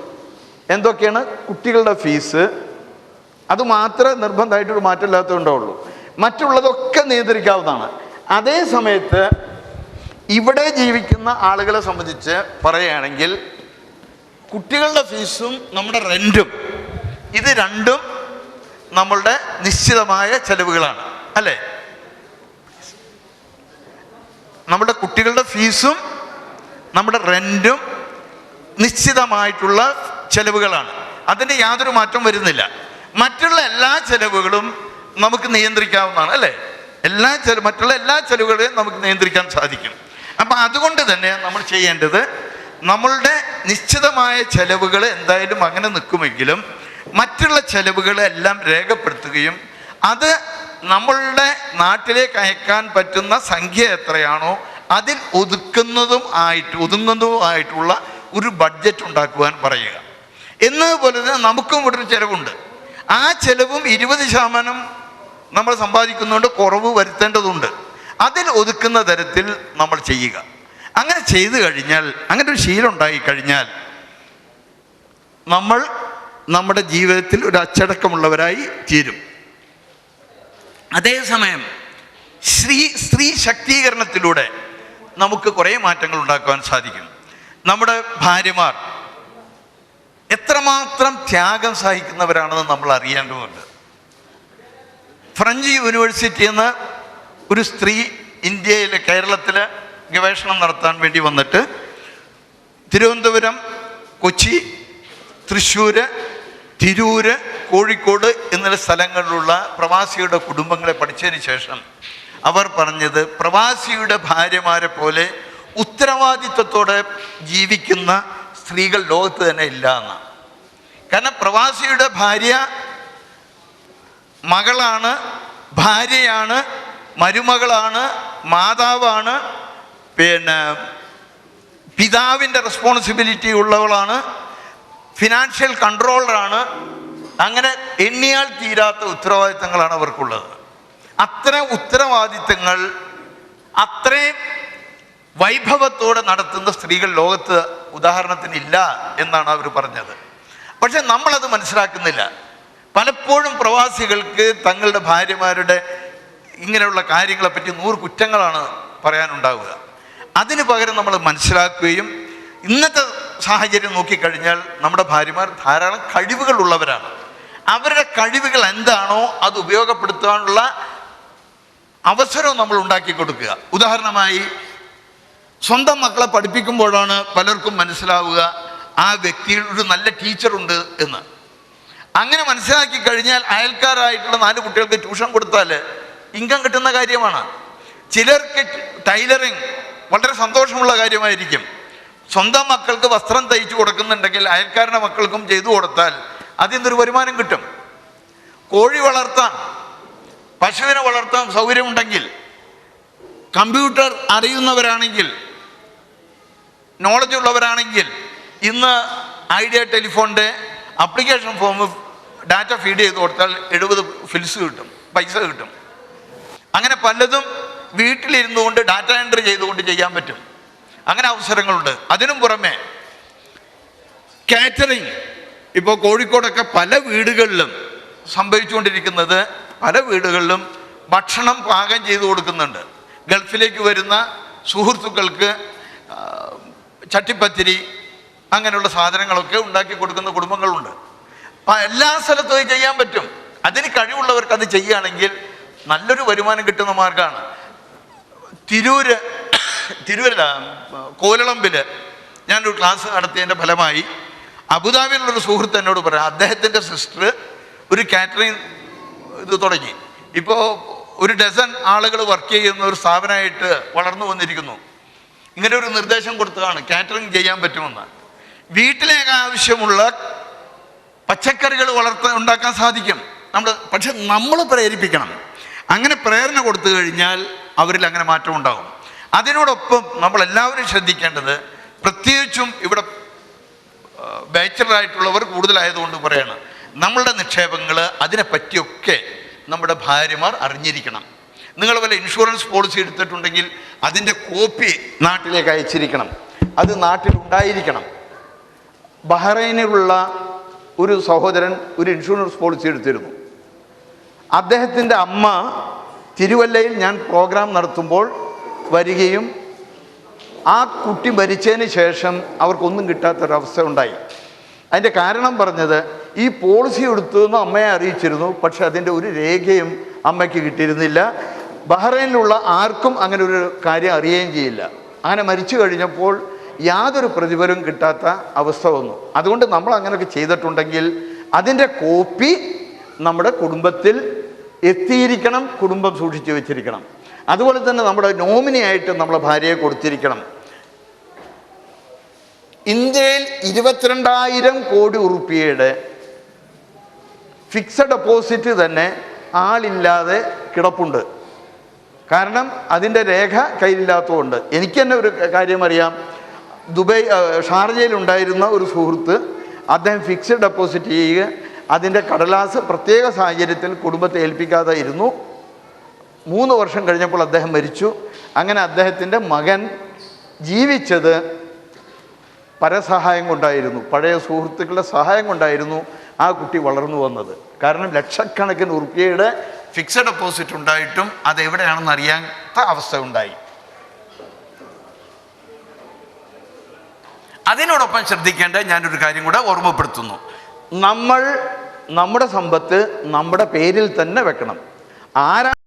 എന്തൊക്കെയാണ്? കുട്ടികളുടെ ഫീസ്, അത് മാത്രമേ നിർബന്ധമായിട്ടൊരു മാറ്റമില്ലാത്തതുണ്ടാവുള്ളൂ. മറ്റുള്ളതൊക്കെ നിയന്ത്രിക്കാവുന്നതാണ്. അതേ സമയത്ത് ഇവിടെ ജീവിക്കുന്ന ആളുകളെ സംബന്ധിച്ച് പറയുകയാണെങ്കിൽ കുട്ടികളുടെ ഫീസും നമ്മുടെ റെൻറ്റും, ഇത് രണ്ടും നമ്മളുടെ നിശ്ചിതമായ ചെലവുകളാണ്, അല്ലേ? നമ്മുടെ കുട്ടികളുടെ ഫീസും നമ്മുടെ റെൻറ്റും നിശ്ചിതമായിട്ടുള്ള ചെലവുകളാണ്. അതിൻ്റെ യാതൊരു മാറ്റം വരുന്നില്ല. മറ്റുള്ള എല്ലാ ചെലവുകളും നമുക്ക് നിയന്ത്രിക്കാവുന്നതാണ് അല്ലേ? മറ്റുള്ള എല്ലാ ചെലവുകളെയും നമുക്ക് നിയന്ത്രിക്കാൻ സാധിക്കും. അപ്പം അതുകൊണ്ട് തന്നെ നമ്മൾ ചെയ്യേണ്ടത്, നമ്മളുടെ നിശ്ചിതമായ ചെലവുകൾ എന്തായാലും അങ്ങനെ നിൽക്കുമെങ്കിലും മറ്റുള്ള ചെലവുകളെല്ലാം രേഖപ്പെടുത്തുകയും അത് നമ്മളുടെ നാട്ടിലേക്ക് അയക്കാൻ പറ്റുന്ന സംഖ്യ എത്രയാണോ അതിൽ ഒതുങ്ങുന്നതുമായിട്ടുള്ള ഒരു ബഡ്ജറ്റ് ഉണ്ടാക്കുവാൻ പറയുക. എന്നതുപോലെ തന്നെ നമുക്കും ഇവിടെ ഒരു ചിലവുണ്ട്. ആ ചിലവും 20% നമ്മൾ സമ്പാദിക്കുന്നതുകൊണ്ട് കുറവ് വരുത്തേണ്ടതുണ്ട്. അതിൽ ഒതുക്കുന്ന തരത്തിൽ നമ്മൾ ചെയ്യുക. അങ്ങനെ ചെയ്തു കഴിഞ്ഞാൽ, അങ്ങനെ ഒരു ശീലം ഉണ്ടായിക്കഴിഞ്ഞാൽ നമ്മൾ നമ്മുടെ ജീവിതത്തിൽ ഒരു അച്ചടക്കമുള്ളവരായി തീരും. അതേസമയം സ്ത്രീ ശാക്തീകരണത്തിലൂടെ നമുക്ക് കുറേ മാറ്റങ്ങൾ ഉണ്ടാക്കുവാൻ സാധിക്കും. നമ്മുടെ ഭാര്യമാർ എത്രമാത്രം ത്യാഗം സഹിക്കുന്നവരാണെന്ന് നമ്മൾ അറിയേണ്ടതുണ്ട്. ഫ്രഞ്ച് യൂണിവേഴ്സിറ്റിയിൽ നിന്ന് ഒരു സ്ത്രീ കേരളത്തിൽ ഗവേഷണം നടത്താൻ വേണ്ടി വന്നിട്ട് തിരുവനന്തപുരം, കൊച്ചി, തൃശ്ശൂർ, തിരൂര്, കോഴിക്കോട് എന്നുള്ള സ്ഥലങ്ങളിലുള്ള പ്രവാസിയുടെ കുടുംബങ്ങളെ പഠിച്ചതിന് ശേഷം അവർ പറഞ്ഞത്, പ്രവാസിയുടെ ഭാര്യമാരെ പോലെ ഉത്തരവാദിത്വത്തോടെ ജീവിക്കുന്ന സ്ത്രീകൾ ലോകത്ത് തന്നെ ഇല്ല എന്നാണ്. കാരണം പ്രവാസിയുടെ ഭാര്യ മകളാണ്, ഭാര്യയാണ്, മരുമകളാണ്, മാതാവാണ്, പിതാവിൻ്റെ റെസ്പോൺസിബിലിറ്റി ഉള്ളവളാണ്, ഫിനാൻഷ്യൽ കൺട്രോളറാണ്. അങ്ങനെ എണ്ണിയാൽ തീരാത്ത ഉത്തരവാദിത്തങ്ങളാണ് അവർക്കുള്ളത്. അത്തരം ഉത്തരവാദിത്തങ്ങൾ അത്രയും വൈഭവത്തോടെ നടത്തുന്ന സ്ത്രീകൾ ലോകത്ത് ഉദാഹരണത്തിനില്ല എന്നാണ് അവർ പറഞ്ഞത്. പക്ഷെ നമ്മളത് മനസ്സിലാക്കുന്നില്ല. പലപ്പോഴും പ്രവാസികൾക്ക് തങ്ങളുടെ ഭാര്യമാരുടെ ഇങ്ങനെയുള്ള കാര്യങ്ങളെപ്പറ്റി 100 കുറ്റങ്ങളാണ് പറയാനുണ്ടാവുക. അതിന് പകരം നമ്മൾ മനസ്സിലാക്കുകയും, ഇന്നത്തെ സാഹചര്യം നോക്കിക്കഴിഞ്ഞാൽ നമ്മുടെ ഭാര്യമാർ ധാരാളം കഴിവുകളുള്ളവരാണ്. അവരുടെ കഴിവുകൾ എന്താണോ അത് ഉപയോഗപ്പെടുത്താനുള്ള അവസരവും നമ്മൾ ഉണ്ടാക്കി കൊടുക്കുക. ഉദാഹരണമായി, സ്വന്തം മക്കളെ പഠിപ്പിക്കുമ്പോഴാണ് പലർക്കും മനസ്സിലാവുക ആ വ്യക്തിയിൽ ഒരു നല്ല ടീച്ചറുണ്ട് എന്ന്. അങ്ങനെ മനസ്സിലാക്കി കഴിഞ്ഞാൽ അയൽക്കാരായിട്ടുള്ള 4 കുട്ടികൾക്ക് ട്യൂഷൻ കൊടുത്താൽ ഇൻകം കിട്ടുന്ന കാര്യമാണ്. ചിലർക്ക് ടൈലറിങ് വളരെ സന്തോഷമുള്ള കാര്യമായിരിക്കും. സ്വന്തം മക്കൾക്ക് വസ്ത്രം തയ്ച്ചു കൊടുക്കുന്നുണ്ടെങ്കിൽ അയൽക്കാരുടെ മക്കൾക്കും ചെയ്തു കൊടുത്താൽ അതിൽ നിന്നൊരു വരുമാനം കിട്ടും. കോഴി വളർത്താൻ, പശുവിനെ വളർത്താൻ സൗകര്യമുണ്ടെങ്കിൽ, കമ്പ്യൂട്ടർ അറിയുന്നവരാണെങ്കിൽ, നോളജ് ഉള്ളവരാണെങ്കിൽ, ഇന്ന് ഐഡിയ ടെലിഫോണിൻ്റെ അപ്ലിക്കേഷൻ ഫോം ഡാറ്റ ഫീഡ് ചെയ്ത് കൊടുത്താൽ 70 ഫിൽസ് കിട്ടും, പൈസ കിട്ടും. അങ്ങനെ പലതും വീട്ടിലിരുന്നു കൊണ്ട് ഡാറ്റ എൻട്രി ചെയ്തുകൊണ്ട് ചെയ്യാൻ പറ്റും. അങ്ങനെ അവസരങ്ങളുണ്ട്. അതിനും പുറമെ കാറ്ററിങ്, ഇപ്പോൾ കോഴിക്കോടൊക്കെ പല വീടുകളിലും സംഭവിച്ചുകൊണ്ടിരിക്കുന്നത്, പല വീടുകളിലും ഭക്ഷണം പാകം ചെയ്തു കൊടുക്കുന്നുണ്ട്. ഗൾഫിലേക്ക് വരുന്ന സുഹൃത്തുക്കൾക്ക് ചട്ടിപ്പത്തിരി അങ്ങനെയുള്ള സാധനങ്ങളൊക്കെ ഉണ്ടാക്കി കൊടുക്കുന്ന കുടുംബങ്ങളുണ്ട്. എല്ലാ സ്ഥലത്തും അത് ചെയ്യാൻ പറ്റും. അതിന് കഴിവുള്ളവർക്ക് അത് ചെയ്യുകയാണെങ്കിൽ നല്ലൊരു വരുമാനം കിട്ടുന്ന മാർഗമാണ്. തിരൂരല്ല, കോലളമ്പിൽ ഞാനൊരു ക്ലാസ് നടത്തിയതിൻ്റെ ഫലമായി അബുദാബിയിലുള്ളൊരു സുഹൃത്ത് എന്നോട് പറയാം, അദ്ദേഹത്തിൻ്റെ സിസ്റ്റർ ഒരു കാറ്ററിങ് ഇത് തുടങ്ങി. ഇപ്പോൾ 1 ഡസൻ ആളുകൾ വർക്ക് ചെയ്യുന്ന ഒരു സ്ഥാപനമായിട്ട് വളർന്നു വന്നിരിക്കുന്നു. ഇങ്ങനെ ഒരു നിർദ്ദേശം കൊടുത്തതാണ്, കാറ്ററിങ് ചെയ്യാൻ പറ്റുമെന്ന്. വീട്ടിലേക്ക് ആവശ്യമുള്ള പച്ചക്കറികൾ ഉണ്ടാക്കാൻ സാധിക്കും പക്ഷെ നമ്മൾ പ്രേരിപ്പിക്കണം. അങ്ങനെ പ്രേരണ കൊടുത്തു കഴിഞ്ഞാൽ അവരിൽ അങ്ങനെ മാറ്റം ഉണ്ടാകും. അതിനോടൊപ്പം നമ്മളെല്ലാവരും ശ്രദ്ധിക്കേണ്ടത്, പ്രത്യേകിച്ചും ഇവിടെ ബാച്ചിലറായിട്ടുള്ളവർ കൂടുതലായതുകൊണ്ട് പറയണം, നമ്മളുടെ നിക്ഷേപങ്ങൾ അതിനെപ്പറ്റിയൊക്കെ നമ്മുടെ ഭാര്യമാർ അറിഞ്ഞിരിക്കണം. നിങ്ങൾ വല്ല ഇൻഷുറൻസ് പോളിസി എടുത്തിട്ടുണ്ടെങ്കിൽ അതിൻ്റെ കോപ്പി നാട്ടിലേക്ക് അയച്ചിരിക്കണം. അത് നാട്ടിലുണ്ടായിരിക്കണം. ബഹ്റൈനിലുള്ള ഒരു സഹോദരൻ ഒരു ഇൻഷുറൻസ് പോളിസി എടുത്തിരുന്നു. അദ്ദേഹത്തിൻ്റെ അമ്മ തിരുവല്ലയിൽ ഞാൻ പ്രോഗ്രാം നടത്തുമ്പോൾ വരികയും ആ കുട്ടി മരിച്ചതിന് ശേഷം അവർക്കൊന്നും കിട്ടാത്തൊരവസ്ഥ ഉണ്ടായി. അതിൻ്റെ കാരണം പറഞ്ഞത്, ഈ പോളിസി എടുത്തുവെന്ന് അമ്മയെ അറിയിച്ചിരുന്നു, പക്ഷെ അതിൻ്റെ ഒരു രേഖയും അമ്മയ്ക്ക് കിട്ടിയിരുന്നില്ല. ബഹ്റൈനിലുള്ള ആർക്കും അങ്ങനെ ഒരു കാര്യം അറിയുകയും ചെയ്യില്ല. അങ്ങനെ മരിച്ചു കഴിഞ്ഞപ്പോൾ യാതൊരു പ്രതിഫലവും കിട്ടാത്ത അവസ്ഥ വന്നു. അതുകൊണ്ട് നമ്മൾ അങ്ങനെയൊക്കെ ചെയ്തിട്ടുണ്ടെങ്കിൽ അതിൻ്റെ കോപ്പി നമ്മുടെ കുടുംബത്തിൽ എത്തിയിരിക്കണം, കുടുംബം സൂക്ഷിച്ചു വെച്ചിരിക്കണം. അതുപോലെ തന്നെ നമ്മുടെ നോമിനിയായിട്ട് നമ്മളെ ഭാര്യയെ കൊടുത്തിരിക്കണം. ഇന്ത്യയിൽ 22,000 കോടി ഉറുപ്പികയുടെ ഫിക്സഡ് ഡെപ്പോസിറ്റ് തന്നെ ആളില്ലാതെ കിടപ്പുണ്ട്. കാരണം അതിൻ്റെ രേഖ കയ്യിലില്ലാത്തതുകൊണ്ട്. എനിക്ക് തന്നെ ഒരു കാര്യം അറിയാം. ഷാർജയിലുണ്ടായിരുന്ന ഒരു സുഹൃത്ത്, അദ്ദേഹം ഫിക്സഡ് ഡെപ്പോസിറ്റ് ചെയ്യുക, അതിൻ്റെ കടലാസ് പ്രത്യേക സാഹചര്യത്തിൽ കുടുംബത്തെ ഏൽപ്പിക്കാതെ ഇരുന്നു. 3 വർഷം കഴിഞ്ഞപ്പോൾ അദ്ദേഹം മരിച്ചു. അങ്ങനെ അദ്ദേഹത്തിൻ്റെ മകൻ ജീവിച്ചത് പരസഹായം കൊണ്ടായിരുന്നു, പഴയ സുഹൃത്തുക്കളുടെ സഹായം കൊണ്ടായിരുന്നു ആ കുട്ടി വളർന്നു വന്നത്. കാരണം ലക്ഷക്കണക്കിന് ഉറുപ്പികയുടെ ഫിക്സഡ് ഡെപ്പോസിറ്റ് ഉണ്ടായിട്ടും അതെവിടെയാണെന്ന് അറിയാത്ത അവസ്ഥ ഉണ്ടായി. അതിനോടൊപ്പം ശ്രദ്ധിക്കേണ്ട ഞാനൊരു കാര്യം കൂടെ ഓർമ്മപ്പെടുത്തുന്നു. നമ്മുടെ സമ്പത്ത് നമ്മുടെ പേരിൽ തന്നെ വെക്കണം. ആരാ